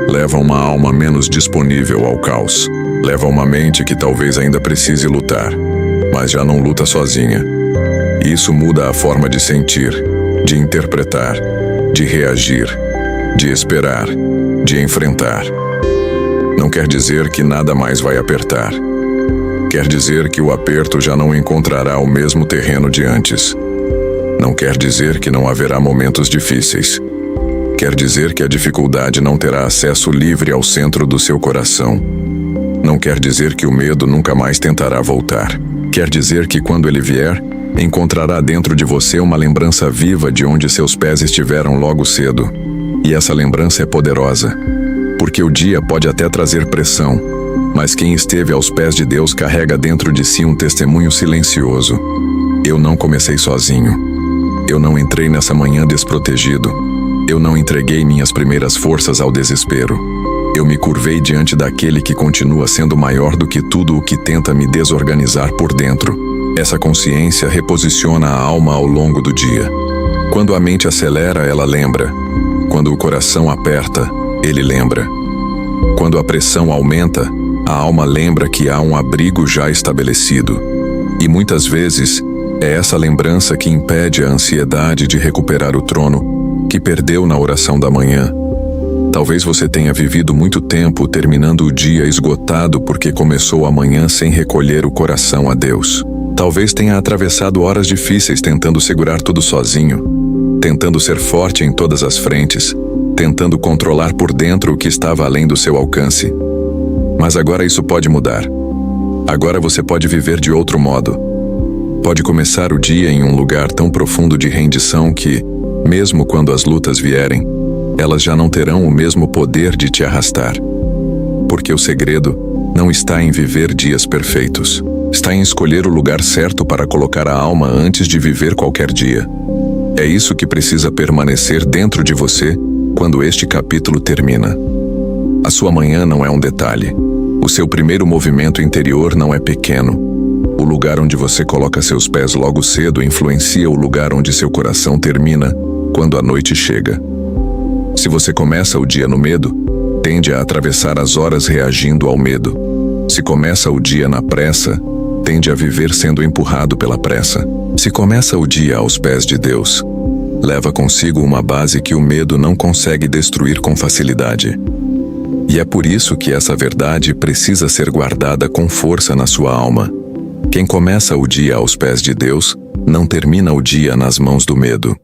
Leva uma alma menos disponível ao caos. Leva uma mente que talvez ainda precise lutar, mas já não luta sozinha. Isso muda a forma de sentir, de interpretar, de reagir, de esperar, de enfrentar. Não quer dizer que nada mais vai apertar. Quer dizer que o aperto já não encontrará o mesmo terreno de antes. Não quer dizer que não haverá momentos difíceis. Quer dizer que a dificuldade não terá acesso livre ao centro do seu coração. Não quer dizer que o medo nunca mais tentará voltar. Quer dizer que quando ele vier, encontrará dentro de você uma lembrança viva de onde seus pés estiveram logo cedo. E essa lembrança é poderosa, porque o dia pode até trazer pressão, mas quem esteve aos pés de Deus carrega dentro de si um testemunho silencioso. Eu não comecei sozinho. Eu não entrei nessa manhã desprotegido. Eu não entreguei minhas primeiras forças ao desespero. Eu me curvei diante daquele que continua sendo maior do que tudo o que tenta me desorganizar por dentro. Essa consciência reposiciona a alma ao longo do dia. Quando a mente acelera, ela lembra. Quando o coração aperta, ele lembra. Quando a pressão aumenta, a alma lembra que há um abrigo já estabelecido. E muitas vezes, é essa lembrança que impede a ansiedade de recuperar o trono que perdeu na oração da manhã. Talvez você tenha vivido muito tempo terminando o dia esgotado porque começou a manhã sem recolher o coração a Deus. Talvez tenha atravessado horas difíceis tentando segurar tudo sozinho, tentando ser forte em todas as frentes, tentando controlar por dentro o que estava além do seu alcance. Mas agora isso pode mudar. Agora você pode viver de outro modo. Pode começar o dia em um lugar tão profundo de rendição que, mesmo quando as lutas vierem, elas já não terão o mesmo poder de te arrastar. Porque o segredo não está em viver dias perfeitos. Está em escolher o lugar certo para colocar a alma antes de viver qualquer dia. É isso que precisa permanecer dentro de você quando este capítulo termina. A sua manhã não é um detalhe. O seu primeiro movimento interior não é pequeno. O lugar onde você coloca seus pés logo cedo influencia o lugar onde seu coração termina quando a noite chega. Se você começa o dia no medo, tende a atravessar as horas reagindo ao medo. Se começa o dia na pressa, tende a viver sendo empurrado pela pressa. Se começa o dia aos pés de Deus, leva consigo uma base que o medo não consegue destruir com facilidade. E é por isso que essa verdade precisa ser guardada com força na sua alma. Quem começa o dia aos pés de Deus, não termina o dia nas mãos do medo.